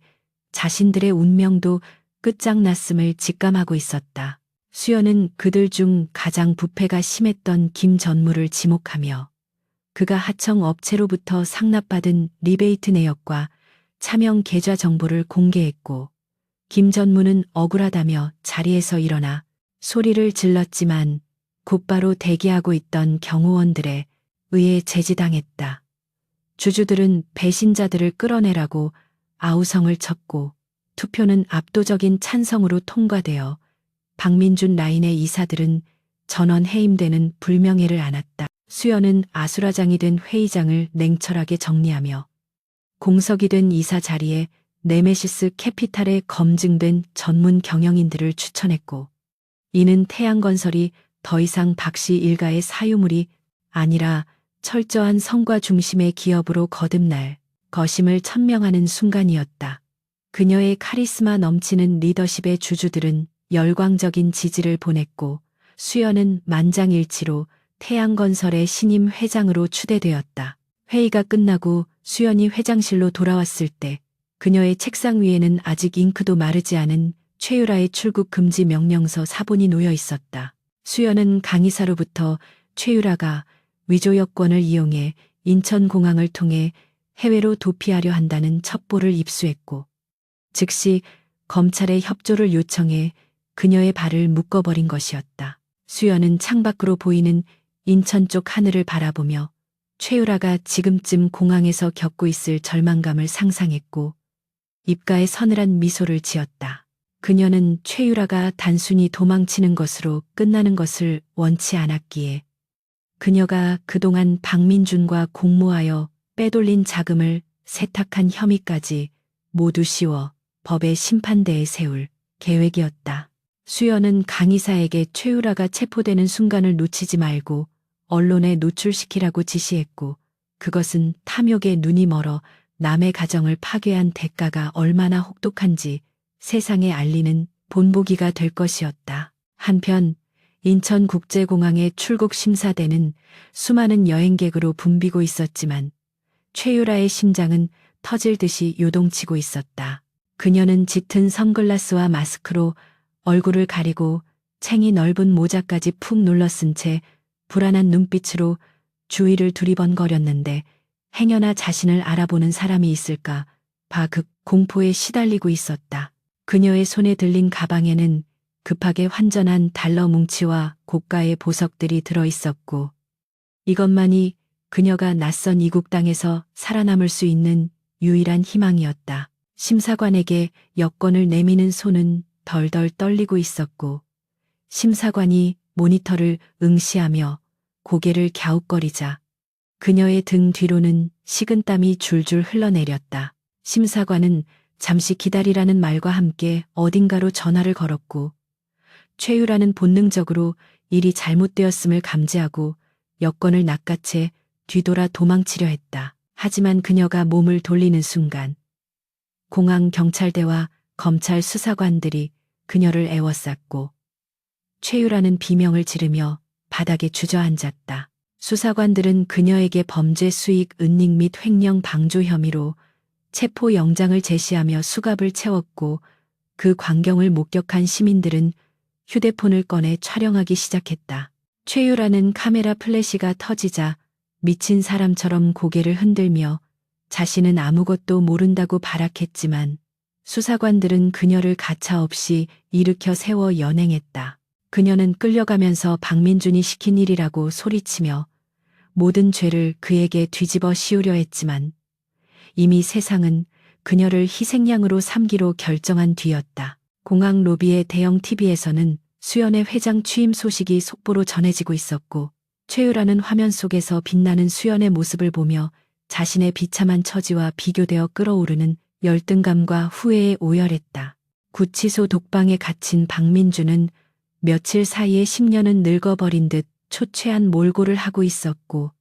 자신들의 운명도 끝장났음을 직감하고 있었다. 수연은 그들 중 가장 부패가 심했던 김전무를 지목하며 그가 하청 업체로부터 상납받은 리베이트 내역과 차명 계좌 정보를 공개했고 김전무는 억울하다며 자리에서 일어나 소리를 질렀지만 곧바로 대기하고 있던 경호원들에 의해 제지당했다. 주주들은 배신자들을 끌어내라고 아우성을 쳤고 투표는 압도적인 찬성으로 통과되어 박민준 라인의 이사들은 전원 해임되는 불명예를 안았다. 수연은 아수라장이 된 회의장을 냉철하게 정리하며 공석이 된 이사 자리에 네메시스 캐피탈에 검증된 전문 경영인들을 추천했고 이는 태양건설이 더 이상 박씨 일가의 사유물이 아니라 철저한 성과 중심의 기업으로 거듭날 것임을 천명하는 순간이었다. 그녀의 카리스마 넘치는 리더십의 주주들은 열광적인 지지를 보냈고 수연은 만장일치로 태양건설의 신임 회장으로 추대되었다. 회의가 끝나고 수연이 회장실로 돌아왔을 때 그녀의 책상 위에는 아직 잉크도 마르지 않은 최유라의 출국 금지 명령서 사본이 놓여 있었다. 수연은 강이사로부터 최유라가 위조 여권을 이용해 인천공항을 통해 해외로 도피하려 한다는 첩보를 입수했고 즉시 검찰에 협조를 요청해 그녀의 발을 묶어버린 것이었다. 수연은 창밖으로 보이는 인천 쪽 하늘을 바라보며 최유라가 지금쯤 공항에서 겪고 있을 절망감을 상상했고 입가에 서늘한 미소를 지었다. 그녀는 최유라가 단순히 도망치는 것으로 끝나는 것을 원치 않았기에 그녀가 그동안 박민준과 공모하여 빼돌린 자금을 세탁한 혐의까지 모두 씌워 법의 심판대에 세울 계획이었다. 수연은 강이사에게 최유라가 체포되는 순간을 놓치지 말고 언론에 노출시키라고 지시했고 그것은 탐욕에 눈이 멀어 남의 가정을 파괴한 대가가 얼마나 혹독한지 세상에 알리는 본보기가 될 것이었다. 한편 인천국제공항의 출국 심사대는 수많은 여행객으로 붐비고 있었지만 최유라의 심장은 터질 듯이 요동치고 있었다. 그녀는 짙은 선글라스와 마스크로 얼굴을 가리고 챙이 넓은 모자까지 푹 눌러쓴 채 불안한 눈빛으로 주위를 두리번거렸는데 행여나 자신을 알아보는 사람이 있을까 봐 급 공포에 시달리고 있었다. 그녀의 손에 들린 가방에는 급하게 환전한 달러 뭉치와 고가의 보석들이 들어 있었고 이것만이 그녀가 낯선 이국 땅에서 살아남을 수 있는 유일한 희망이었다. 심사관에게 여권을 내미는 손은 덜덜 떨리고 있었고 심사관이 모니터를 응시하며 고개를 갸웃거리자 그녀의 등 뒤로는 식은땀이 줄줄 흘러내렸다. 심사관은 잠시 기다리라는 말과 함께 어딘가로 전화를 걸었고 최유라는 본능적으로 일이 잘못되었음을 감지하고 여권을 낚아채 뒤돌아 도망치려 했다. 하지만 그녀가 몸을 돌리는 순간 공항 경찰대와 검찰 수사관들이 그녀를 에워쌌고 최유라는 비명을 지르며 바닥에 주저앉았다. 수사관들은 그녀에게 범죄 수익 은닉 및 횡령 방조 혐의로 체포 영장을 제시하며 수갑을 채웠고 그 광경을 목격한 시민들은 휴대폰을 꺼내 촬영하기 시작했다. 최유라는 카메라 플래시가 터지자 미친 사람처럼 고개를 흔들며 자신은 아무것도 모른다고 발악했지만 수사관들은 그녀를 가차없이 일으켜 세워 연행했다. 그녀는 끌려가면서 박민준이 시킨 일이라고 소리치며 모든 죄를 그에게 뒤집어 씌우려 했지만 이미 세상은 그녀를 희생양으로 삼기로 결정한 뒤였다. 공항 로비의 대형 TV에서는 수연의 회장 취임 소식이 속보로 전해지고 있었고 최유라는 화면 속에서 빛나는 수연의 모습을 보며 자신의 비참한 처지와 비교되어 끌어오르는 열등감과 후회에 오열했다. 구치소 독방에 갇힌 박민준은 며칠 사이에 10년은 늙어버린 듯 초췌한 몰골을 하고 있었고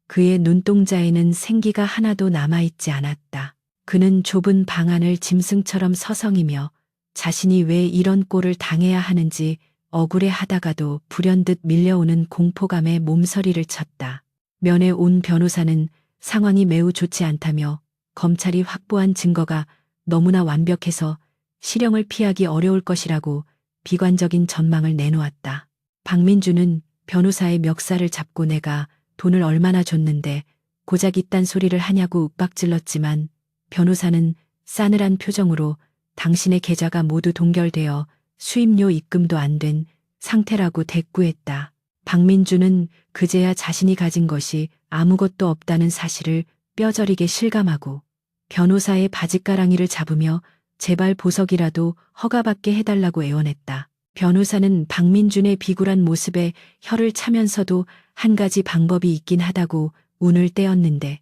그의 눈동자에는 생기가 하나도 남아있지 않았다. 그는 좁은 방 안을 짐승처럼 서성이며 자신이 왜 이런 꼴을 당해야 하는지 억울해 하다가도 불현듯 밀려오는 공포감에 몸서리를 쳤다. 면회 온 변호사는 상황이 매우 좋지 않다며 검찰이 확보한 증거가 너무나 완벽해서 실형을 피하기 어려울 것이라고 비관적인 전망을 내놓았다. 박민주는 변호사의 멱살을 잡고 내가 돈을 얼마나 줬는데 고작 이딴 소리를 하냐고 윽박질렀지만 변호사는 싸늘한 표정으로 당신의 계좌가 모두 동결되어 수임료 입금도 안 된 상태라고 대꾸했다. 박민주는 그제야 자신이 가진 것이 아무것도 없다는 사실을 뼈저리게 실감하고 변호사의 바짓가랑이를 잡으며 제발 보석이라도 허가받게 해달라고 애원했다. 변호사는 박민준의 비굴한 모습에 혀를 차면서도 한 가지 방법이 있긴 하다고 운을 떼었는데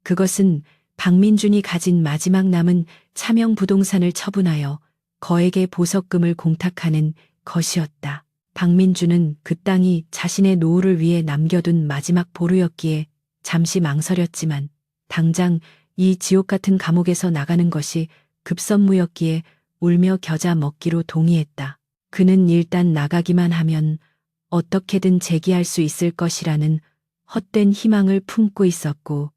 그것은 박민준이 가진 마지막 남은 차명 부동산을 처분하여 거액의 보석금을 공탁하는 것이었다. 박민준은 그 땅이 자신의 노후를 위해 남겨둔 마지막 보루였기에 잠시 망설였지만 당장 이 지옥 같은 감옥에서 나가는 것이 급선무였기에 울며 겨자 먹기로 동의했다. 그는 일단 나가기만 하면 어떻게든 재기할 수 있을 것이라는 헛된 희망을 품고 있었고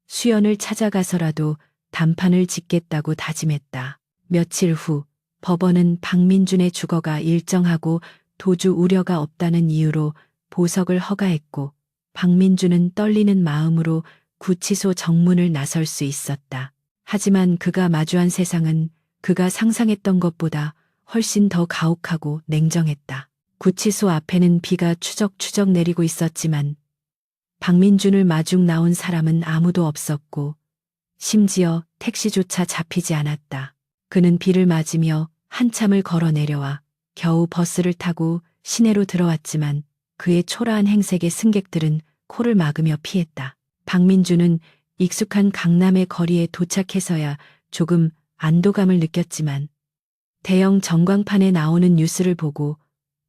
수연을 찾아가서라도 단판을 짓겠다고 다짐했다. 며칠 후 법원은 박민준의 주거가 일정하고 도주 우려가 없다는 이유로 보석을 허가했고 박민준은 떨리는 마음으로 구치소 정문을 나설 수 있었다. 하지만 그가 마주한 세상은 그가 상상했던 것보다 훨씬 더 가혹하고 냉정했다. 구치소 앞에는 비가 추적추적 내리고 있었지만 박민준을 마중 나온 사람은 아무도 없었고 심지어 택시조차 잡히지 않았다. 그는 비를 맞으며 한참을 걸어 내려와 겨우 버스를 타고 시내로 들어왔지만 그의 초라한 행색의 승객들은 코를 막으며 피했다. 박민준은 익숙한 강남의 거리에 도착해서야 조금 안도감을 느꼈지만 대형 전광판에 나오는 뉴스를 보고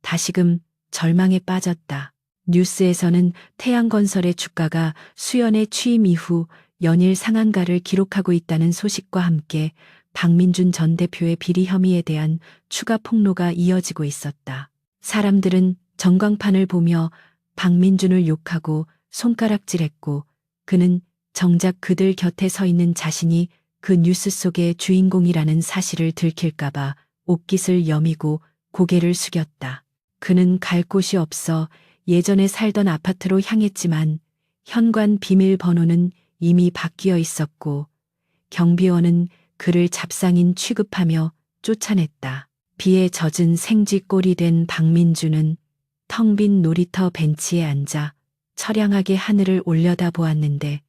다시금 절망에 빠졌다. 뉴스에서는 태양건설의 주가가 수연의 취임 이후 연일 상한가를 기록하고 있다는 소식과 함께 박민준 전 대표의 비리 혐의에 대한 추가 폭로가 이어지고 있었다. 사람들은 전광판을 보며 박민준을 욕하고 손가락질했고 그는 정작 그들 곁에 서 있는 자신이 그 뉴스 속의 주인공이라는 사실을 들킬까봐 옷깃을 여미고 고개를 숙였다. 그는 갈 곳이 없어 예전에 살던 아파트로 향했지만 현관 비밀번호는 이미 바뀌어 있었고 경비원은 그를 잡상인 취급하며 쫓아냈다. 비에 젖은 생쥐꼴이 된 박민주는 텅 빈 놀이터 벤치에 앉아 처량하게 하늘을 올려다보았는데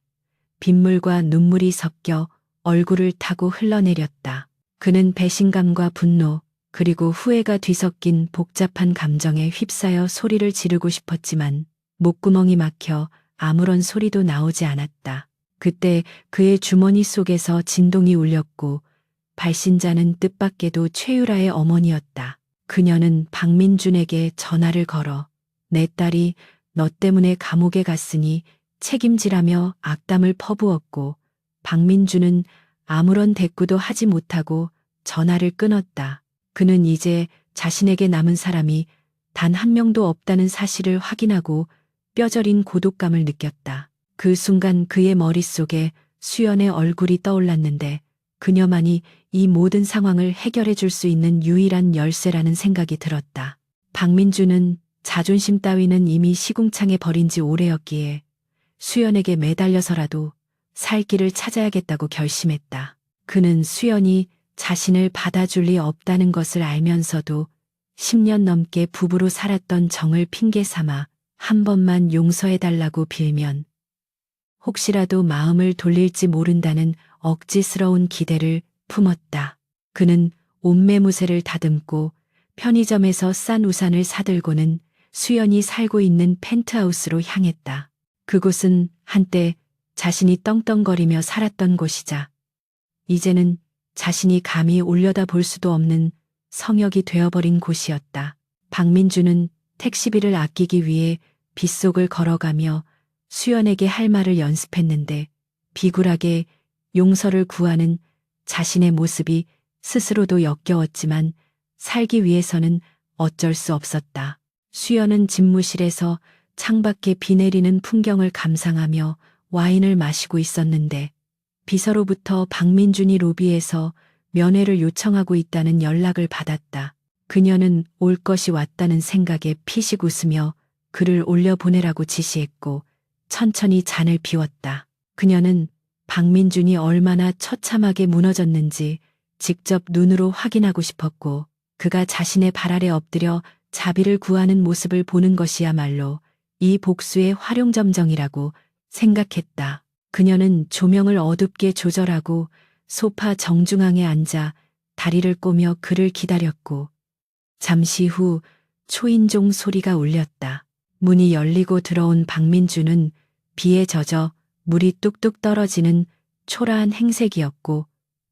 빗물과 눈물이 섞여 얼굴을 타고 흘러내렸다. 그는 배신감과 분노 그리고 후회가 뒤섞인 복잡한 감정에 휩싸여 소리를 지르고 싶었지만 목구멍이 막혀 아무런 소리도 나오지 않았다. 그때 그의 주머니 속에서 진동이 울렸고 발신자는 뜻밖에도 최유라의 어머니였다. 그녀는 박민준에게 전화를 걸어 내 딸이 너 때문에 감옥에 갔으니 책임지라며 악담을 퍼부었고 박민준은 아무런 대꾸도 하지 못하고 전화를 끊었다. 그는 이제 자신에게 남은 사람이 단 한 명도 없다는 사실을 확인하고 뼈저린 고독감을 느꼈다. 그 순간 그의 머릿속에 수연의 얼굴이 떠올랐는데 그녀만이 이 모든 상황을 해결해 줄 수 있는 유일한 열쇠라는 생각이 들었다. 박민주는 자존심 따위는 이미 시궁창에 버린 지 오래였기에 수연에게 매달려서라도 살 길을 찾아야겠다고 결심했다. 그는 수연이 자신을 받아줄 리 없다는 것을 알면서도 10년 넘게 부부로 살았던 정을 핑계 삼아 한 번만 용서해달라고 빌면 혹시라도 마음을 돌릴지 모른다는 억지스러운 기대를 품었다. 그는 옷매무새를 다듬고 편의점에서 싼 우산을 사들고는 수연이 살고 있는 펜트하우스로 향했다. 그곳은 한때 자신이 떵떵거리며 살았던 곳이자 이제는 자신이 감히 올려다볼 수도 없는 성역이 되어버린 곳이었다. 박민주는 택시비를 아끼기 위해 빗속을 걸어가며 수연에게 할 말을 연습했는데 비굴하게 용서를 구하는 자신의 모습이 스스로도 역겨웠지만 살기 위해서는 어쩔 수 없었다. 수연은 집무실에서 창밖에 비 내리는 풍경을 감상하며 와인을 마시고 있었는데 비서로부터 박민준이 로비에서 면회를 요청하고 있다는 연락을 받았다. 그녀는 올 것이 왔다는 생각에 피식 웃으며 글을 올려보내라고 지시했고 천천히 잔을 비웠다. 그녀는 박민준이 얼마나 처참하게 무너졌는지 직접 눈으로 확인하고 싶었고 그가 자신의 발 아래 엎드려 자비를 구하는 모습을 보는 것이야말로 이 복수의 활용점정이라고 생각했다. 그녀는 조명을 어둡게 조절하고 소파 정중앙에 앉아 다리를 꼬며 그를 기다렸고 잠시 후 초인종 소리가 울렸다. 문이 열리고 들어온 박민주는 비에 젖어 물이 뚝뚝 떨어지는 초라한 행색이었고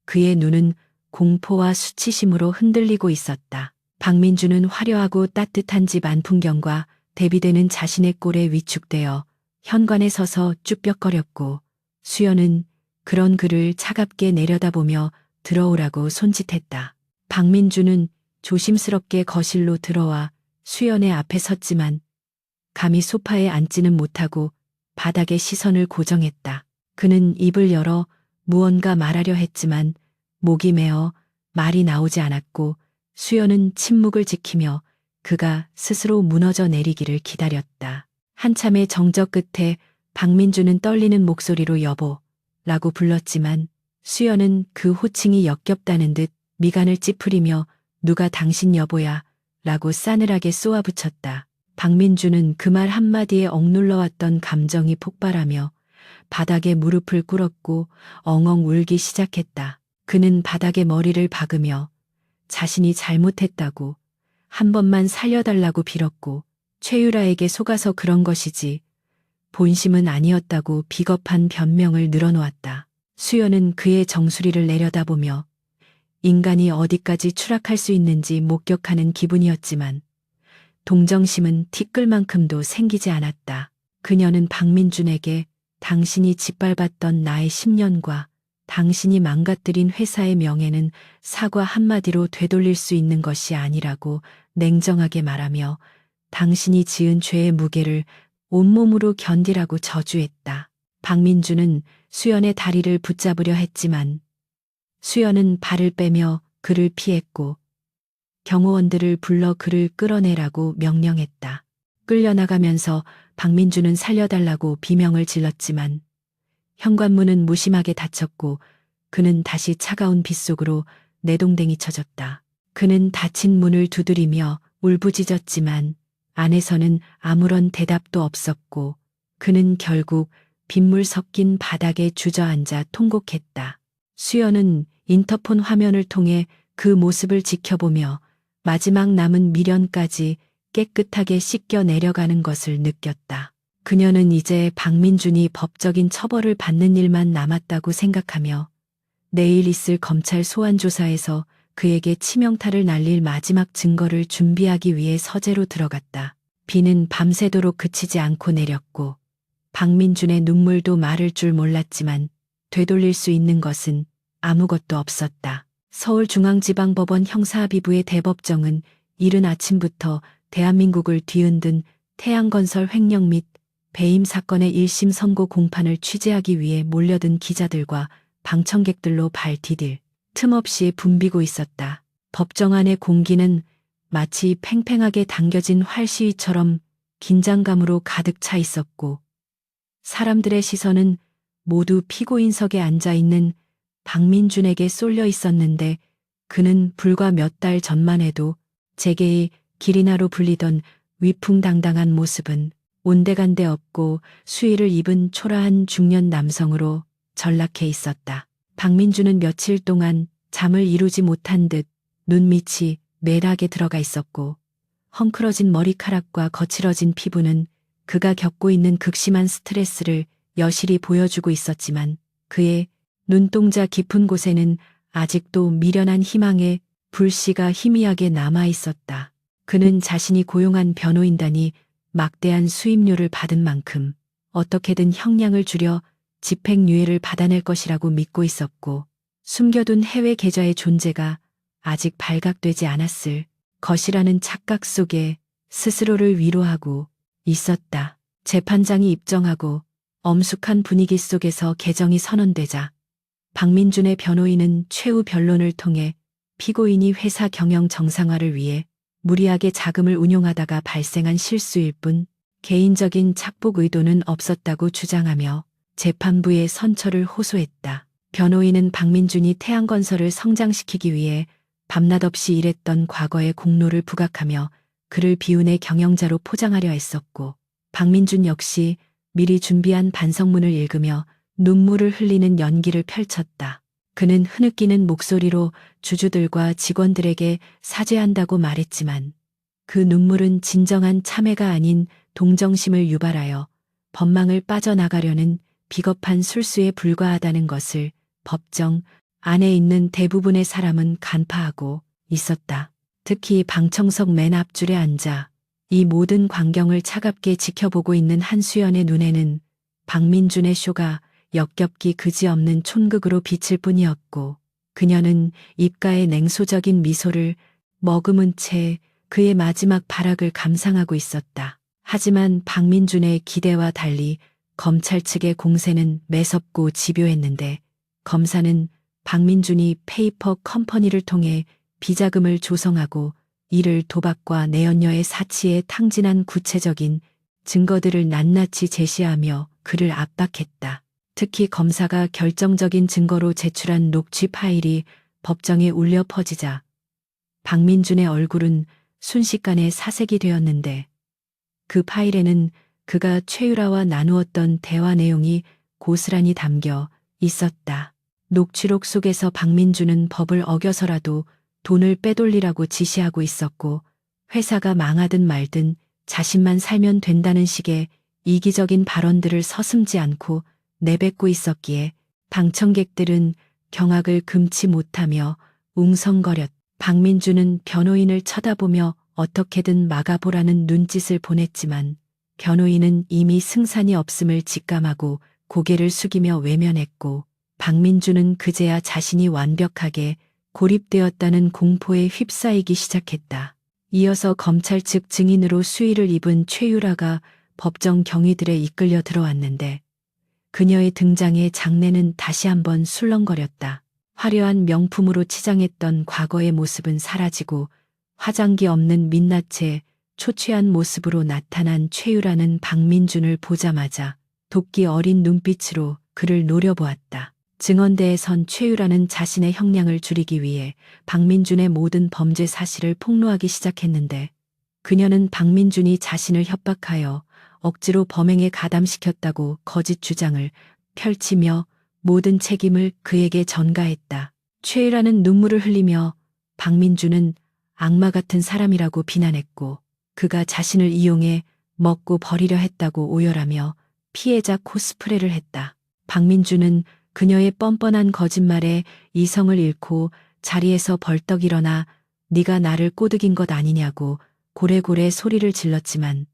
그의 눈은 공포와 수치심으로 흔들리고 있었다. 박민주는 화려하고 따뜻한 집 안 풍경과 대비되는 자신의 꼴에 위축되어 현관에 서서 쭈뼛거렸고 수연은 그런 그를 차갑게 내려다보며 들어오라고 손짓했다. 박민주는 조심스럽게 거실로 들어와 수연의 앞에 섰지만 감히 소파에 앉지는 못하고 바닥에 시선을 고정했다. 그는 입을 열어 무언가 말하려 했지만 목이 메어 말이 나오지 않았고 수연은 침묵을 지키며 그가 스스로 무너져 내리기를 기다렸다. 한참의 정적 끝에 박민주는 떨리는 목소리로 여보라고 불렀지만 수연은 그 호칭이 역겹다는 듯 미간을 찌푸리며 누가 당신 여보야 라고 싸늘하게 쏘아붙였다. 박민주는 그 말 한마디에 억눌러왔던 감정이 폭발하며 바닥에 무릎을 꿇었고 엉엉 울기 시작했다. 그는 바닥에 머리를 박으며 자신이 잘못했다고 한 번만 살려달라고 빌었고 최유라에게 속아서 그런 것이지 본심은 아니었다고 비겁한 변명을 늘어놓았다. 수연은 그의 정수리를 내려다보며 인간이 어디까지 추락할 수 있는지 목격하는 기분이었지만 동정심은 티끌만큼도 생기지 않았다. 그녀는 박민준에게 당신이 짓밟았던 나의 10년과 당신이 망가뜨린 회사의 명예는 사과 한마디로 되돌릴 수 있는 것이 아니라고 냉정하게 말하며 당신이 지은 죄의 무게를 온몸으로 견디라고 저주했다. 박민주는 수연의 다리를 붙잡으려 했지만 수연은 발을 빼며 그를 피했고 경호원들을 불러 그를 끌어내라고 명령했다. 끌려나가면서 박민주는 살려달라고 비명을 질렀지만 현관문은 무심하게 닫혔고 그는 다시 차가운 빗속으로 내동댕이 쳐졌다. 그는 닫힌 문을 두드리며 울부짖었지만 안에서는 아무런 대답도 없었고 그는 결국 빗물 섞인 바닥에 주저앉아 통곡했다. 수연은 인터폰 화면을 통해 그 모습을 지켜보며 마지막 남은 미련까지 깨끗하게 씻겨 내려가는 것을 느꼈다. 그녀는 이제 박민준이 법적인 처벌을 받는 일만 남았다고 생각하며 내일 있을 검찰 소환조사에서 그에게 치명타를 날릴 마지막 증거를 준비하기 위해 서재로 들어갔다. 비는 밤새도록 그치지 않고 내렸고 박민준의 눈물도 마를 줄 몰랐지만 되돌릴 수 있는 것은 아무것도 없었다. 서울중앙지방법원 형사합의부의 대법정은 이른 아침부터 대한민국을 뒤흔든 태양건설 횡령 및 배임 사건의 1심 선고 공판을 취재하기 위해 몰려든 기자들과 방청객들로 발 디딜 틈 없이 붐비고 있었다. 법정 안의 공기는 마치 팽팽하게 당겨진 활시위처럼 긴장감으로 가득 차 있었고 사람들의 시선은 모두 피고인석에 앉아 있는 박민준에게 쏠려 있었는데 그는 불과 몇 달 전만 해도 재계의 기리나로 불리던 위풍당당한 모습은 온데간데 없고 수의를 입은 초라한 중년 남성으로 전락해 있었다. 박민준은 며칠 동안 잠을 이루지 못한 듯 눈밑이 매라하게 들어가 있었고 헝클어진 머리카락과 거칠어진 피부는 그가 겪고 있는 극심한 스트레스를 여실히 보여주고 있었지만 그의 눈동자 깊은 곳에는 아직도 미련한 희망의 불씨가 희미하게 남아 있었다. 그는 자신이 고용한 변호인단이 막대한 수임료를 받은 만큼 어떻게든 형량을 줄여 집행유예를 받아낼 것이라고 믿고 있었고 숨겨둔 해외 계좌의 존재가 아직 발각되지 않았을 것이라는 착각 속에 스스로를 위로하고 있었다. 재판장이 입정하고 엄숙한 분위기 속에서 개정이 선언되자 박민준의 변호인은 최후 변론을 통해 피고인이 회사 경영 정상화를 위해 무리하게 자금을 운용하다가 발생한 실수일 뿐 개인적인 착복 의도는 없었다고 주장하며 재판부의 선처를 호소했다. 변호인은 박민준이 태양건설을 성장시키기 위해 밤낮 없이 일했던 과거의 공로를 부각하며 그를 비운의 경영자로 포장하려 했었고, 박민준 역시 미리 준비한 반성문을 읽으며 눈물을 흘리는 연기를 펼쳤다. 그는 흐느끼는 목소리로 주주들과 직원들에게 사죄한다고 말했지만 그 눈물은 진정한 참회가 아닌 동정심을 유발하여 법망을 빠져나가려는 비겁한 술수에 불과하다는 것을 법정 안에 있는 대부분의 사람은 간파하고 있었다. 특히 방청석 맨 앞줄에 앉아 이 모든 광경을 차갑게 지켜보고 있는 한수연의 눈에는 박민준의 쇼가 역겹기 그지없는 촌극으로 비칠 뿐이었고, 그녀는 입가에 냉소적인 미소를 머금은 채 그의 마지막 발악을 감상하고 있었다. 하지만 박민준의 기대와 달리 검찰 측의 공세는 매섭고 집요했는데, 검사는 박민준이 페이퍼 컴퍼니를 통해 비자금을 조성하고 이를 도박과 내연녀의 사치에 탕진한 구체적인 증거들을 낱낱이 제시하며 그를 압박했다. 특히 검사가 결정적인 증거로 제출한 녹취 파일이 법정에 울려 퍼지자 박민준의 얼굴은 순식간에 사색이 되었는데, 그 파일에는 그가 최유라와 나누었던 대화 내용이 고스란히 담겨 있었다. 녹취록 속에서 박민준은 법을 어겨서라도 돈을 빼돌리라고 지시하고 있었고, 회사가 망하든 말든 자신만 살면 된다는 식의 이기적인 발언들을 서슴지 않고 내뱉고 있었기에 방청객들은 경악을 금치 못하며 웅성거렸다. 박민준은 변호인을 쳐다보며 어떻게든 막아보라는 눈짓을 보냈지만 변호인은 이미 승산이 없음을 직감하고 고개를 숙이며 외면했고, 박민준은 그제야 자신이 완벽하게 고립되었다는 공포에 휩싸이기 시작했다. 이어서 검찰 측 증인으로 수의를 입은 최유라가 법정 경위들에 이끌려 들어왔는데, 그녀의 등장에 장내는 다시 한번 술렁거렸다. 화려한 명품으로 치장했던 과거의 모습은 사라지고 화장기 없는 민낯에 초췌한 모습으로 나타난 최유라는 박민준을 보자마자 도끼 어린 눈빛으로 그를 노려보았다. 증언대에 선 최유라는 자신의 형량을 줄이기 위해 박민준의 모든 범죄 사실을 폭로하기 시작했는데, 그녀는 박민준이 자신을 협박하여 억지로 범행에 가담시켰다고 거짓 주장을 펼치며 모든 책임을 그에게 전가했다. 최유라는 눈물을 흘리며 박민준은 악마 같은 사람이라고 비난했고, 그가 자신을 이용해 먹고 버리려 했다고 오열하며 피해자 코스프레를 했다. 박민준은 그녀의 뻔뻔한 거짓말에 이성을 잃고 자리에서 벌떡 일어나 네가 나를 꼬드긴 것 아니냐고 고래고래 소리를 질렀지만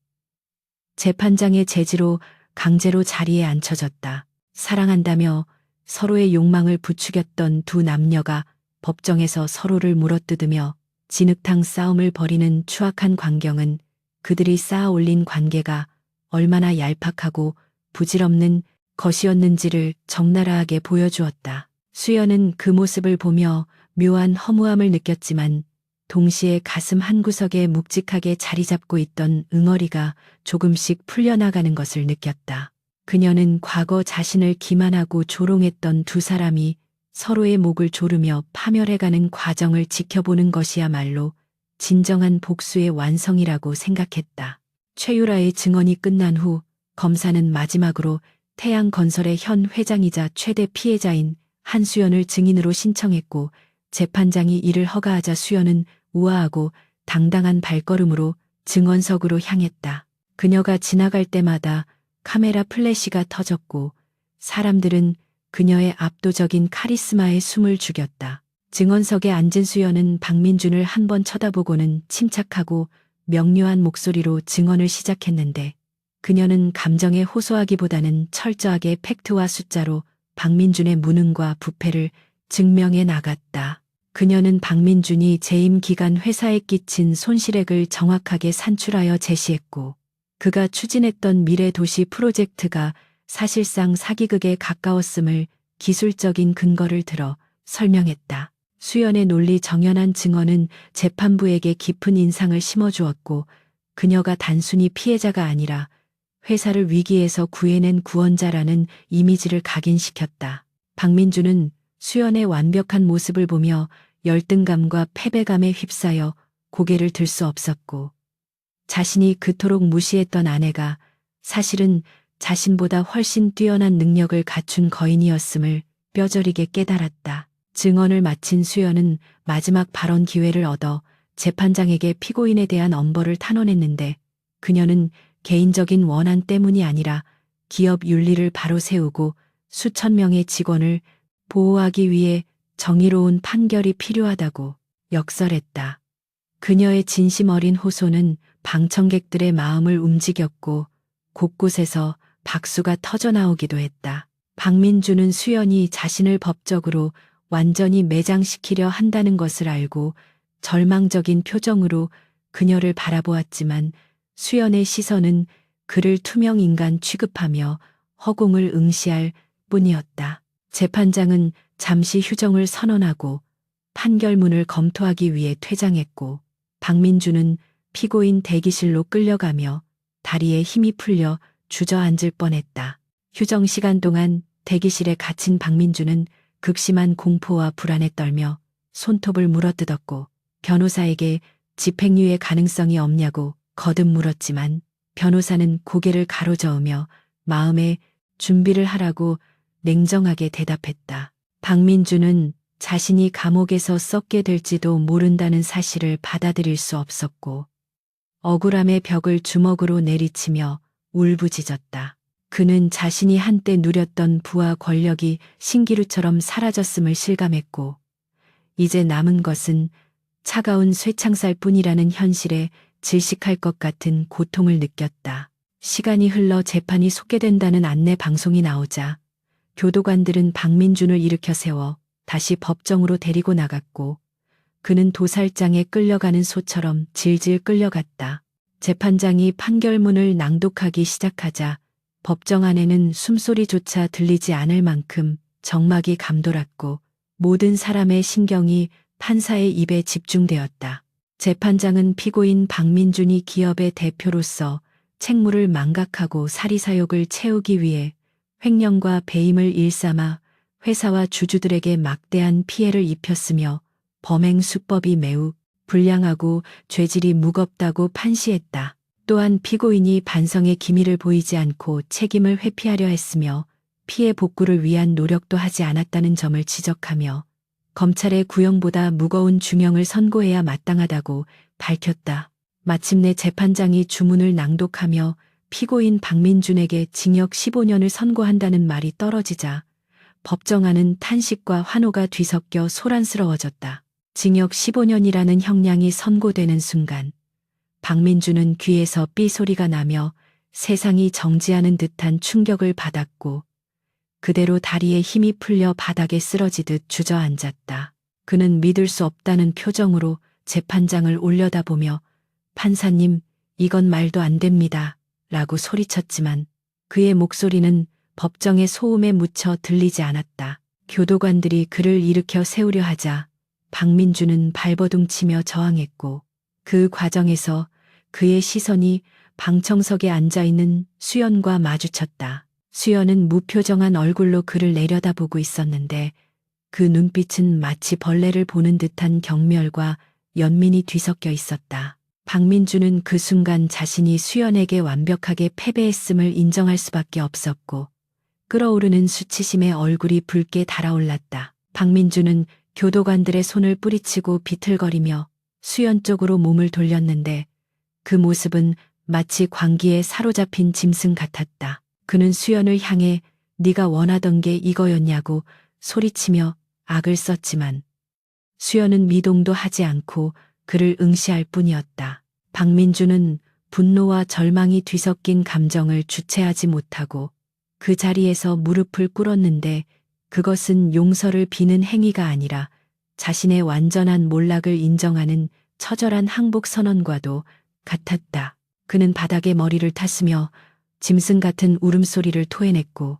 재판장의 제지로 강제로 자리에 앉혀졌다. 사랑한다며 서로의 욕망을 부추겼던 두 남녀가 법정에서 서로를 물어뜯으며 진흙탕 싸움을 벌이는 추악한 광경은 그들이 쌓아 올린 관계가 얼마나 얄팍하고 부질없는 것이었는지를 적나라하게 보여주었다. 수연은 그 모습을 보며 묘한 허무함을 느꼈지만 동시에 가슴 한구석에 묵직하게 자리 잡고 있던 응어리가 조금씩 풀려나가는 것을 느꼈다. 그녀는 과거 자신을 기만하고 조롱했던 두 사람이 서로의 목을 조르며 파멸해가는 과정을 지켜보는 것이야말로 진정한 복수의 완성이라고 생각했다. 최유라의 증언이 끝난 후 검사는 마지막으로 태양건설의 현 회장이자 최대 피해자인 한수연을 증인으로 신청했고, 재판장이 이를 허가하자 수연은 우아하고 당당한 발걸음으로 증언석으로 향했다. 그녀가 지나갈 때마다 카메라 플래시가 터졌고 사람들은 그녀의 압도적인 카리스마에 숨을 죽였다. 증언석에 앉은 수연은 박민준을 한 번 쳐다보고는 침착하고 명료한 목소리로 증언을 시작했는데, 그녀는 감정에 호소하기보다는 철저하게 팩트와 숫자로 박민준의 무능과 부패를 증명해 나갔다. 그녀는 박민준이 재임 기간 회사에 끼친 손실액을 정확하게 산출하여 제시했고, 그가 추진했던 미래도시 프로젝트가 사실상 사기극에 가까웠음을 기술적인 근거를 들어 설명했다. 수연의 논리 정연한 증언은 재판부에게 깊은 인상을 심어주었고, 그녀가 단순히 피해자가 아니라 회사를 위기에서 구해낸 구원자라는 이미지를 각인시켰다. 박민주는 수연의 완벽한 모습을 보며 열등감과 패배감에 휩싸여 고개를 들 수 없었고, 자신이 그토록 무시했던 아내가 사실은 자신보다 훨씬 뛰어난 능력을 갖춘 거인이었음을 뼈저리게 깨달았다. 증언을 마친 수연은 마지막 발언 기회를 얻어 재판장에게 피고인에 대한 엄벌을 탄원했는데, 그녀는 개인적인 원한 때문이 아니라 기업 윤리를 바로 세우고 수천 명의 직원을 보호하기 위해 정의로운 판결이 필요하다고 역설했다. 그녀의 진심 어린 호소는 방청객들의 마음을 움직였고, 곳곳에서 박수가 터져나오기도 했다. 박민주는 수연이 자신을 법적으로 완전히 매장시키려 한다는 것을 알고 절망적인 표정으로 그녀를 바라보았지만, 수연의 시선은 그를 투명 인간 취급하며 허공을 응시할 뿐이었다. 재판장은 잠시 휴정을 선언하고 판결문을 검토하기 위해 퇴장했고, 박민주는 피고인 대기실로 끌려가며 다리에 힘이 풀려 주저앉을 뻔했다. 휴정 시간 동안 대기실에 갇힌 박민주는 극심한 공포와 불안에 떨며 손톱을 물어뜯었고, 변호사에게 집행유예 가능성이 없냐고 거듭 물었지만, 변호사는 고개를 가로저으며 마음의 준비를 하라고 냉정하게 대답했다. 박민주는 자신이 감옥에서 썩게 될지도 모른다는 사실을 받아들일 수 없었고, 억울함의 벽을 주먹으로 내리치며 울부짖었다. 그는 자신이 한때 누렸던 부와 권력이 신기루처럼 사라졌음을 실감했고, 이제 남은 것은 차가운 쇠창살 뿐이라는 현실에 질식할 것 같은 고통을 느꼈다. 시간이 흘러 재판이 속개된다는 안내 방송이 나오자 교도관들은 박민준을 일으켜 세워 다시 법정으로 데리고 나갔고, 그는 도살장에 끌려가는 소처럼 질질 끌려갔다. 재판장이 판결문을 낭독하기 시작하자 법정 안에는 숨소리조차 들리지 않을 만큼 정막이 감돌았고, 모든 사람의 신경이 판사의 입에 집중되었다. 재판장은 피고인 박민준이 기업의 대표로서 책무를 망각하고 사리사욕을 채우기 위해 횡령과 배임을 일삼아 회사와 주주들에게 막대한 피해를 입혔으며 범행 수법이 매우 불량하고 죄질이 무겁다고 판시했다. 또한 피고인이 반성의 기미를 보이지 않고 책임을 회피하려 했으며 피해 복구를 위한 노력도 하지 않았다는 점을 지적하며 검찰의 구형보다 무거운 중형을 선고해야 마땅하다고 밝혔다. 마침내 재판장이 주문을 낭독하며 피고인 박민준에게 징역 15년을 선고한다는 말이 떨어지자 법정 안은 탄식과 환호가 뒤섞여 소란스러워졌다. 징역 15년이라는 형량이 선고되는 순간 박민준은 귀에서 삐 소리가 나며 세상이 정지하는 듯한 충격을 받았고, 그대로 다리에 힘이 풀려 바닥에 쓰러지듯 주저앉았다. 그는 믿을 수 없다는 표정으로 재판장을 올려다보며 판사님, 이건 말도 안 됩니다. 라고 소리쳤지만 그의 목소리는 법정의 소음에 묻혀 들리지 않았다. 교도관들이 그를 일으켜 세우려 하자 박민주는 발버둥치며 저항했고, 그 과정에서 그의 시선이 방청석에 앉아있는 수연과 마주쳤다. 수연은 무표정한 얼굴로 그를 내려다보고 있었는데, 그 눈빛은 마치 벌레를 보는 듯한 경멸과 연민이 뒤섞여 있었다. 박민주는 그 순간 자신이 수연에게 완벽하게 패배했음을 인정할 수밖에 없었고, 끓어오르는 수치심에 얼굴이 붉게 달아올랐다. 박민주는 교도관들의 손을 뿌리치고 비틀거리며 수연 쪽으로 몸을 돌렸는데, 그 모습은 마치 광기에 사로잡힌 짐승 같았다. 그는 수연을 향해 네가 원하던 게 이거였냐고 소리치며 악을 썼지만 수연은 미동도 하지 않고 그를 응시할 뿐이었다. 박민주는 분노와 절망이 뒤섞인 감정을 주체하지 못하고 그 자리에서 무릎을 꿇었는데, 그것은 용서를 비는 행위가 아니라 자신의 완전한 몰락을 인정하는 처절한 항복 선언과도 같았다. 그는 바닥에 머리를 탔으며 짐승 같은 울음소리를 토해냈고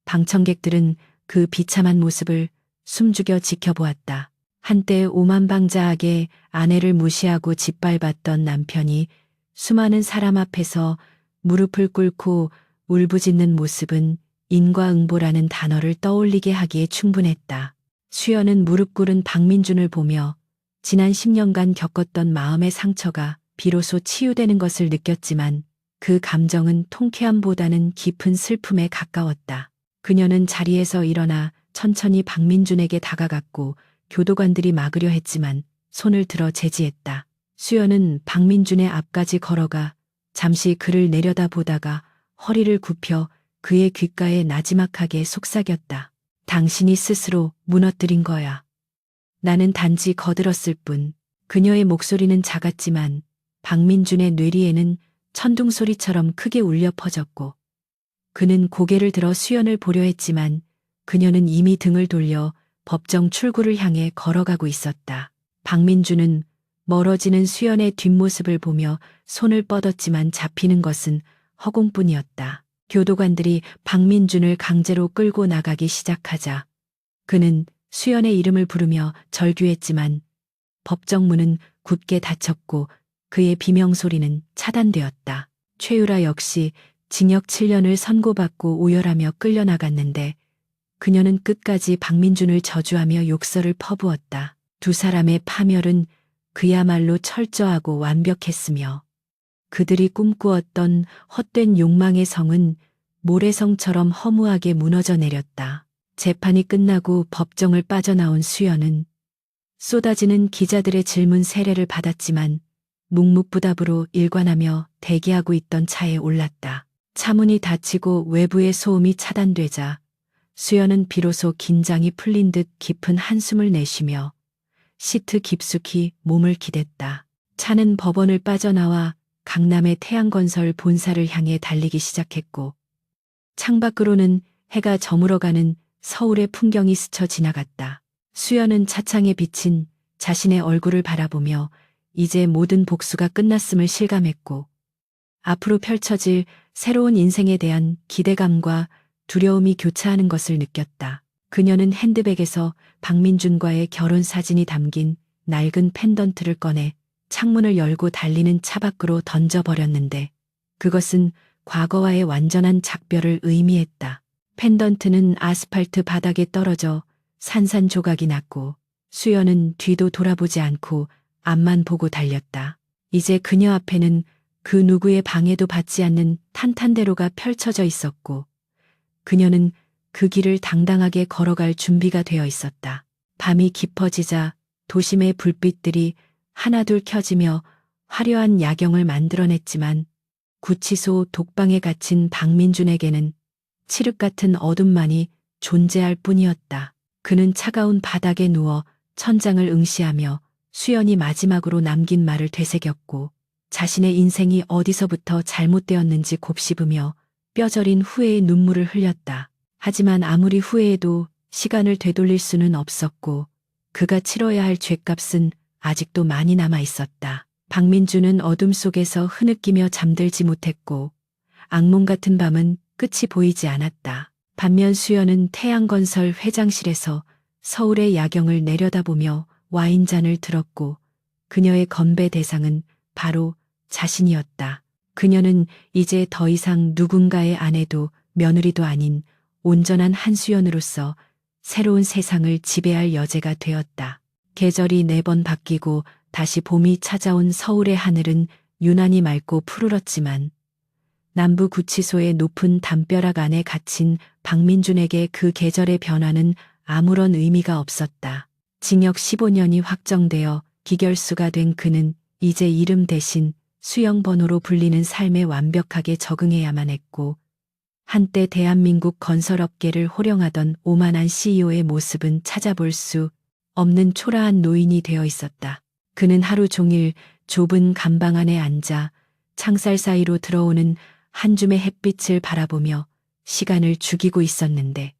방청객들은 그 비참한 모습을 숨죽여 지켜보았다. 한때 오만방자하게 아내를 무시하고 짓밟았던 남편이 수많은 사람 앞에서 무릎을 꿇고 울부짖는 모습은 인과응보라는 단어를 떠올리게 하기에 충분했다. 수연은 무릎 꿇은 박민준을 보며 지난 10년간 겪었던 마음의 상처가 비로소 치유되는 것을 느꼈지만 그 감정은 통쾌함보다는 깊은 슬픔에 가까웠다. 그녀는 자리에서 일어나 천천히 박민준에게 다가갔고 교도관들이 막으려 했지만 손을 들어 제지했다. 수연은 박민준의 앞까지 걸어가 잠시 그를 내려다보다가 허리를 굽혀 그의 귓가에 나지막하게 속삭였다. 당신이 스스로 무너뜨린 거야. 나는 단지 거들었을 뿐. 그녀의 목소리는 작았지만 박민준의 뇌리에는 천둥소리처럼 크게 울려 퍼졌고 그는 고개를 들어 수연을 보려 했지만 그녀는 이미 등을 돌려 법정 출구를 향해 걸어가고 있었다. 박민준은 멀어지는 수연의 뒷모습을 보며 손을 뻗었지만 잡히는 것은 허공뿐이었다. 교도관들이 박민준을 강제로 끌고 나가기 시작하자 그는 수연의 이름을 부르며 절규했지만 법정 문은 굳게 닫혔고 그의 비명소리는 차단되었다. 최유라 역시 징역 7년을 선고받고 오열하며 끌려나갔는데 그녀는 끝까지 박민준을 저주하며 욕설을 퍼부었다. 두 사람의 파멸은 그야말로 철저하고 완벽했으며 그들이 꿈꾸었던 헛된 욕망의 성은 모래성처럼 허무하게 무너져 내렸다. 재판이 끝나고 법정을 빠져나온 수연은 쏟아지는 기자들의 질문 세례를 받았지만 묵묵부답으로 일관하며 대기하고 있던 차에 올랐다. 차문이 닫히고 외부의 소음이 차단되자 수연은 비로소 긴장이 풀린 듯 깊은 한숨을 내쉬며 시트 깊숙이 몸을 기댔다. 차는 법원을 빠져나와 강남의 태양건설 본사를 향해 달리기 시작했고 창밖으로는 해가 저물어가는 서울의 풍경이 스쳐 지나갔다. 수연은 차창에 비친 자신의 얼굴을 바라보며 이제 모든 복수가 끝났음을 실감했고 앞으로 펼쳐질 새로운 인생에 대한 기대감과 두려움이 교차하는 것을 느꼈다. 그녀는 핸드백에서 박민준과의 결혼 사진이 담긴 낡은 펜던트를 꺼내 창문을 열고 달리는 차 밖으로 던져버렸는데 그것은 과거와의 완전한 작별을 의미했다. 펜던트는 아스팔트 바닥에 떨어져 산산조각이 났고 수연은 뒤도 돌아보지 않고 앞만 보고 달렸다. 이제 그녀 앞에는 그 누구의 방해도 받지 않는 탄탄대로가 펼쳐져 있었고 그녀는 그 길을 당당하게 걸어갈 준비가 되어 있었다. 밤이 깊어지자 도심의 불빛들이 하나둘 켜지며 화려한 야경을 만들어냈지만 구치소 독방에 갇힌 박민준에게는 칠흑 같은 어둠만이 존재할 뿐이었다. 그는 차가운 바닥에 누워 천장을 응시하며 수연이 마지막으로 남긴 말을 되새겼고 자신의 인생이 어디서부터 잘못되었는지 곱씹으며 뼈저린 후회의 눈물을 흘렸다. 하지만 아무리 후회해도 시간을 되돌릴 수는 없었고 그가 치러야 할 죗값은 아직도 많이 남아 있었다. 박민준은 어둠 속에서 흐느끼며 잠들지 못했고 악몽 같은 밤은 끝이 보이지 않았다. 반면 수연은 태양건설 회장실에서 서울의 야경을 내려다보며 와인잔을 들었고 그녀의 건배 대상은 바로 자신이었다. 그녀는 이제 더 이상 누군가의 아내도 며느리도 아닌 온전한 한수연으로서 새로운 세상을 지배할 여제가 되었다. 계절이 4번 바뀌고 다시 봄이 찾아온 서울의 하늘은 유난히 맑고 푸르렀지만 남부구치소의 높은 담벼락 안에 갇힌 박민준에게 그 계절의 변화는 아무런 의미가 없었다. 징역 15년이 확정되어 기결수가 된 그는 이제 이름 대신 수영번호로 불리는 삶에 완벽하게 적응해야만 했고 한때 대한민국 건설업계를 호령하던 오만한 CEO의 모습은 찾아볼 수 없는 초라한 노인이 되어 있었다. 그는 하루 종일 좁은 감방 안에 앉아 창살 사이로 들어오는 한 줌의 햇빛을 바라보며 시간을 죽이고 있었는데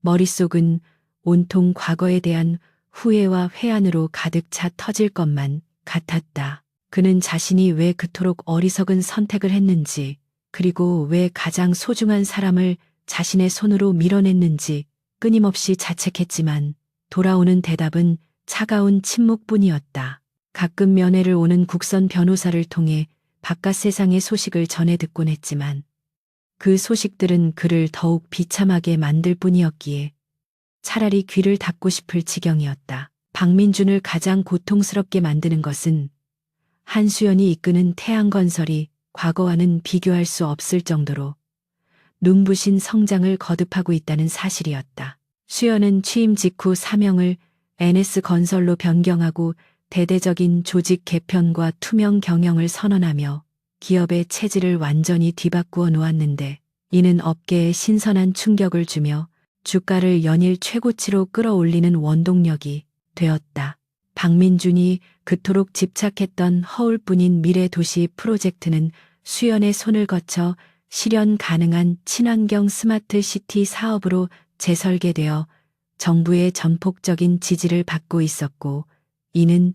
머릿속은 온통 과거에 대한 후회와 회한으로 가득 차 터질 것만 같았다. 그는 자신이 왜 그토록 어리석은 선택을 했는지, 그리고 왜 가장 소중한 사람을 자신의 손으로 밀어냈는지 끊임없이 자책했지만 돌아오는 대답은 차가운 침묵뿐이었다. 가끔 면회를 오는 국선 변호사를 통해 바깥 세상의 소식을 전해 듣곤 했지만 그 소식들은 그를 더욱 비참하게 만들 뿐이었기에 차라리 귀를 닫고 싶을 지경이었다. 박민준을 가장 고통스럽게 만드는 것은 한수연이 이끄는 태양건설이 과거와는 비교할 수 없을 정도로 눈부신 성장을 거듭하고 있다는 사실이었다. 수연은 취임 직후 사명을 NS건설로 변경하고 대대적인 조직 개편과 투명 경영을 선언하며 기업의 체질을 완전히 뒤바꾸어 놓았는데 이는 업계에 신선한 충격을 주며 주가를 연일 최고치로 끌어올리는 원동력이 되었다. 박민준이 그토록 집착했던 허울뿐인 미래도시 프로젝트는 수연의 손을 거쳐 실현 가능한 친환경 스마트 시티 사업으로 재설계되어 정부의 전폭적인 지지를 받고 있었고 이는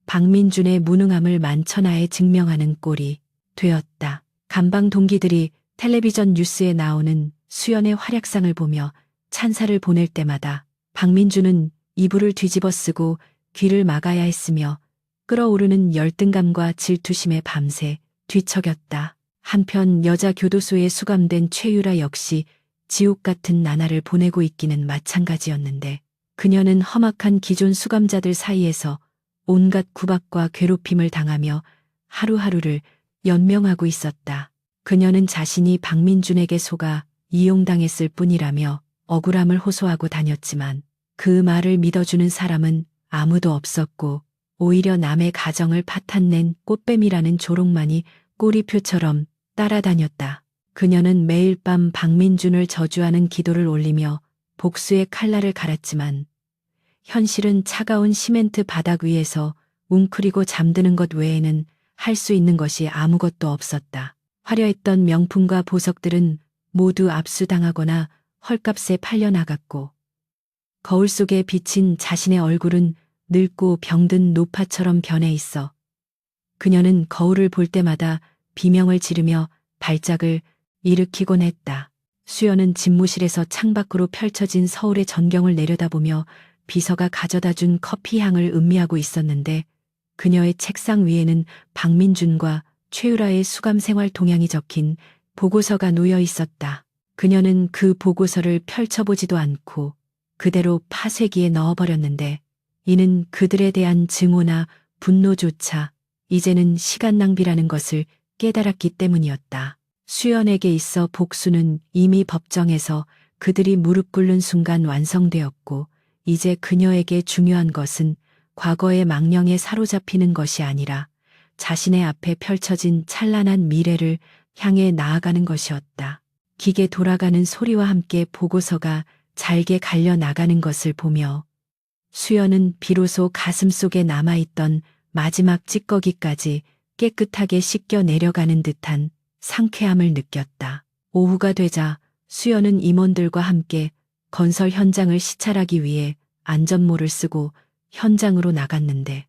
박민준의 무능함을 만천하에 증명하는 꼴이 되었다. 감방 동기들이 텔레비전 뉴스에 나오는 수연의 활약상을 보며 찬사를 보낼 때마다 박민준은 이불을 뒤집어 쓰고 귀를 막아야 했으며 끓어오르는 열등감과 질투심에 밤새 뒤척였다. 한편 여자 교도소에 수감된 최유라 역시 지옥 같은 나날을 보내고 있기는 마찬가지였는데 그녀는 험악한 기존 수감자들 사이에서 온갖 구박과 괴롭힘을 당하며 하루하루를 연명하고 있었다. 그녀는 자신이 박민준에게 속아 이용당했을 뿐이라며 억울함을 호소하고 다녔지만 그 말을 믿어주는 사람은 아무도 없었고 오히려 남의 가정을 파탄낸 꽃뱀이라는 조롱만이 꼬리표처럼 따라다녔다. 그녀는 매일 밤 박민준을 저주하는 기도를 올리며 복수의 칼날을 갈았지만 현실은 차가운 시멘트 바닥 위에서 웅크리고 잠드는 것 외에는 할 수 있는 것이 아무것도 없었다. 화려했던 명품과 보석들은 모두 압수당하거나 헐값에 팔려나갔고 거울 속에 비친 자신의 얼굴은 늙고 병든 노파처럼 변해 있어 그녀는 거울을 볼 때마다 비명을 지르며 발작을 일으키곤 했다. 수연은 집무실에서 창밖으로 펼쳐진 서울의 전경을 내려다보며 비서가 가져다 준 커피 향을 음미하고 있었는데 그녀의 책상 위에는 박민준과 최유라의 수감 생활 동향이 적힌 보고서가 놓여 있었다. 그녀는 그 보고서를 펼쳐보지도 않고 그대로 파쇄기에 넣어버렸는데 이는 그들에 대한 증오나 분노조차 이제는 시간 낭비라는 것을 깨달았기 때문이었다. 수연에게 있어 복수는 이미 법정에서 그들이 무릎 꿇는 순간 완성되었고 이제 그녀에게 중요한 것은 과거의 망령에 사로잡히는 것이 아니라 자신의 앞에 펼쳐진 찬란한 미래를 향해 나아가는 것이었다. 기계 돌아가는 소리와 함께 보고서가 잘게 갈려 나가는 것을 보며 수연은 비로소 가슴속에 남아있던 마지막 찌꺼기까지 깨끗하게 씻겨 내려가는 듯한 상쾌함을 느꼈다. 오후가 되자 수연은 임원들과 함께 건설 현장을 시찰하기 위해 안전모를 쓰고 현장으로 나갔는데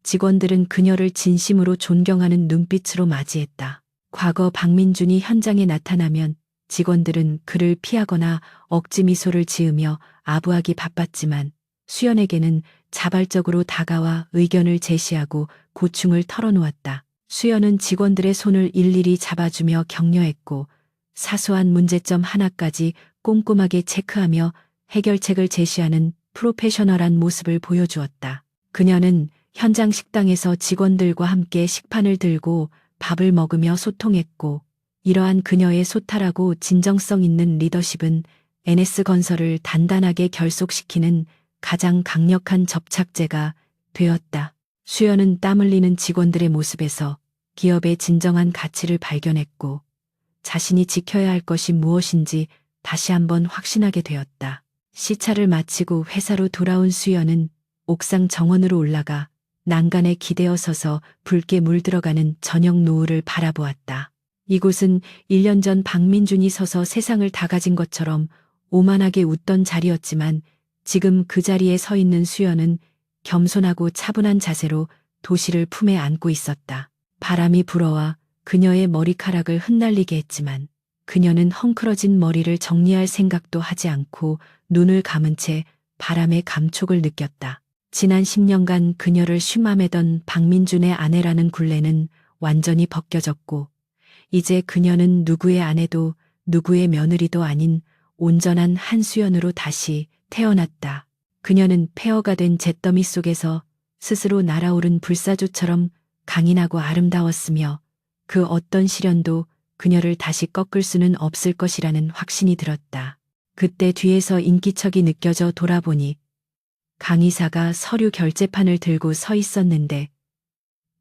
직원들은 그녀를 진심으로 존경하는 눈빛으로 맞이했다. 과거 박민준이 현장에 나타나면 직원들은 그를 피하거나 억지 미소를 지으며 아부하기 바빴지만 수연에게는 자발적으로 다가와 의견을 제시하고 고충을 털어놓았다. 수연은 직원들의 손을 일일이 잡아주며 격려했고 사소한 문제점 하나까지 꼼꼼하게 체크하며 해결책을 제시하는 프로페셔널한 모습을 보여주었다. 그녀는 현장 식당에서 직원들과 함께 식판을 들고 밥을 먹으며 소통했고 이러한 그녀의 소탈하고 진정성 있는 리더십은 NS건설을 단단하게 결속시키는 가장 강력한 접착제가 되었다. 수연은 땀 흘리는 직원들의 모습에서 기업의 진정한 가치를 발견했고 자신이 지켜야 할 것이 무엇인지 다시 한번 확신하게 되었다. 시차를 마치고 회사로 돌아온 수연은 옥상 정원으로 올라가 난간에 기대어 서서 붉게 물들어가는 저녁 노을을 바라보았다. 이곳은 1년 전 박민준이 서서 세상을 다 가진 것처럼 오만하게 웃던 자리였지만 지금 그 자리에 서 있는 수연은 겸손하고 차분한 자세로 도시를 품에 안고 있었다. 바람이 불어와 그녀의 머리카락을 흩날리게 했지만 그녀는 헝클어진 머리를 정리할 생각도 하지 않고 눈을 감은 채 바람의 감촉을 느꼈다. 지난 10년간 그녀를 쉼함매던 박민준의 아내라는 굴레는 완전히 벗겨졌고 이제 그녀는 누구의 아내도 누구의 며느리도 아닌 온전한 한수연으로 다시 태어났다. 그녀는 폐허가 된 잿더미 속에서 스스로 날아오른 불사조처럼 강인하고 아름다웠으며 그 어떤 시련도 그녀를 다시 꺾을 수는 없을 것이라는 확신이 들었다. 그때 뒤에서 인기척이 느껴져 돌아보니 강 이사가 서류 결제판을 들고 서 있었는데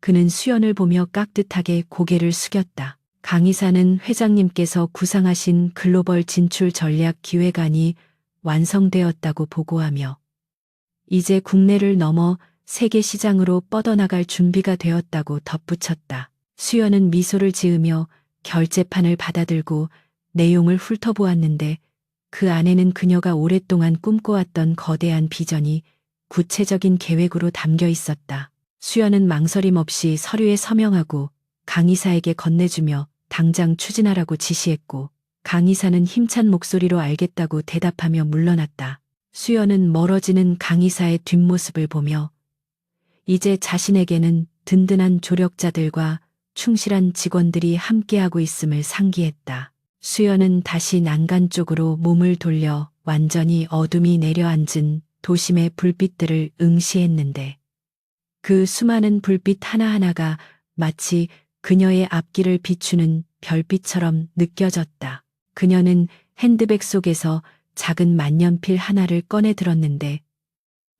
그는 수연을 보며 깍듯하게 고개를 숙였다. 강 이사는 회장님께서 구상하신 글로벌 진출 전략 기획안이 완성되었다고 보고하며 이제 국내를 넘어 세계 시장으로 뻗어나갈 준비가 되었다고 덧붙였다. 수연은 미소를 지으며 결제판을 받아들고 내용을 훑어보았는데 그 안에는 그녀가 오랫동안 꿈꿔왔던 거대한 비전이 구체적인 계획으로 담겨 있었다. 수연은 망설임 없이 서류에 서명하고 강 이사에게 건네주며 당장 추진하라고 지시했고 강 이사는 힘찬 목소리로 알겠다고 대답하며 물러났다. 수연은 멀어지는 강 이사의 뒷모습을 보며 이제 자신에게는 든든한 조력자들과 충실한 직원들이 함께하고 있음을 상기했다. 수연은 다시 난간 쪽으로 몸을 돌려 완전히 어둠이 내려앉은 도심의 불빛들을 응시했는데 그 수많은 불빛 하나하나가 마치 그녀의 앞길을 비추는 별빛처럼 느껴졌다. 그녀는 핸드백 속에서 작은 만년필 하나를 꺼내 들었는데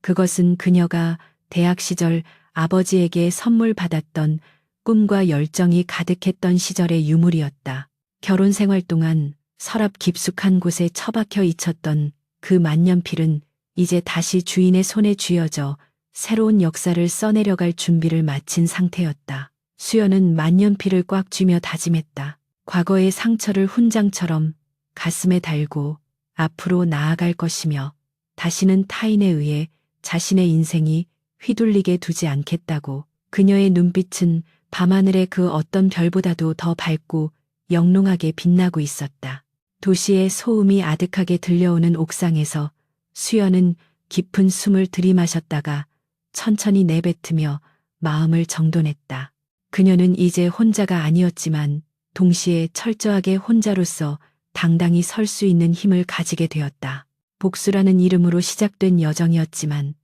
그것은 그녀가 대학 시절 아버지에게 선물 받았던 꿈과 열정이 가득했던 시절의 유물이었다. 결혼 생활 동안 서랍 깊숙한 곳에 처박혀 잊혔던 그 만년필은 이제 다시 주인의 손에 쥐어져 새로운 역사를 써내려갈 준비를 마친 상태였다. 수연은 만년필을 꽉 쥐며 다짐했다. 과거의 상처를 훈장처럼 가슴에 달고 앞으로 나아갈 것이며 다시는 타인에 의해 자신의 인생이 휘둘리게 두지 않겠다고. 그녀의 눈빛은 밤하늘의 그 어떤 별보다도 더 밝고 영롱하게 빛나고 있었다. 도시의 소음이 아득하게 들려오는 옥상에서 수연은 깊은 숨을 들이마셨다가 천천히 내뱉으며 마음을 정돈했다. 그녀는 이제 혼자가 아니었지만 동시에 철저하게 혼자로서 당당히 설 수 있는 힘을 가지게 되었다. 복수라는 이름으로 시작된 여정이었지만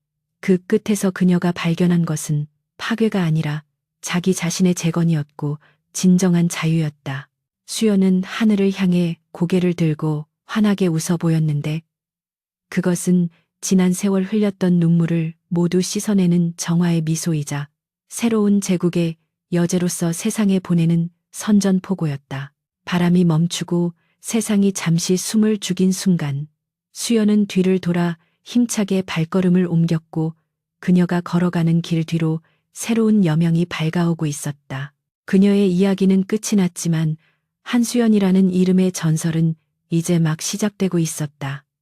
그 끝에서 그녀가 발견한 것은 파괴가 아니라 자기 자신의 재건이었고 진정한 자유였다. 수연은 하늘을 향해 고개를 들고 환하게 웃어 보였는데 그것은 지난 세월 흘렸던 눈물을 모두 씻어내는 정화의 미소이자 새로운 제국의 여제로서 세상에 보내는 선전포고였다. 바람이 멈추고 세상이 잠시 숨을 죽인 순간 수연은 뒤를 돌아 힘차게 발걸음을 옮겼고 그녀가 걸어가는 길 뒤로 새로운 여명이 밝아오고 있었다. 그녀의 이야기는 끝이 났지만 한수연이라는 이름의 전설은 이제 막 시작되고 있었다.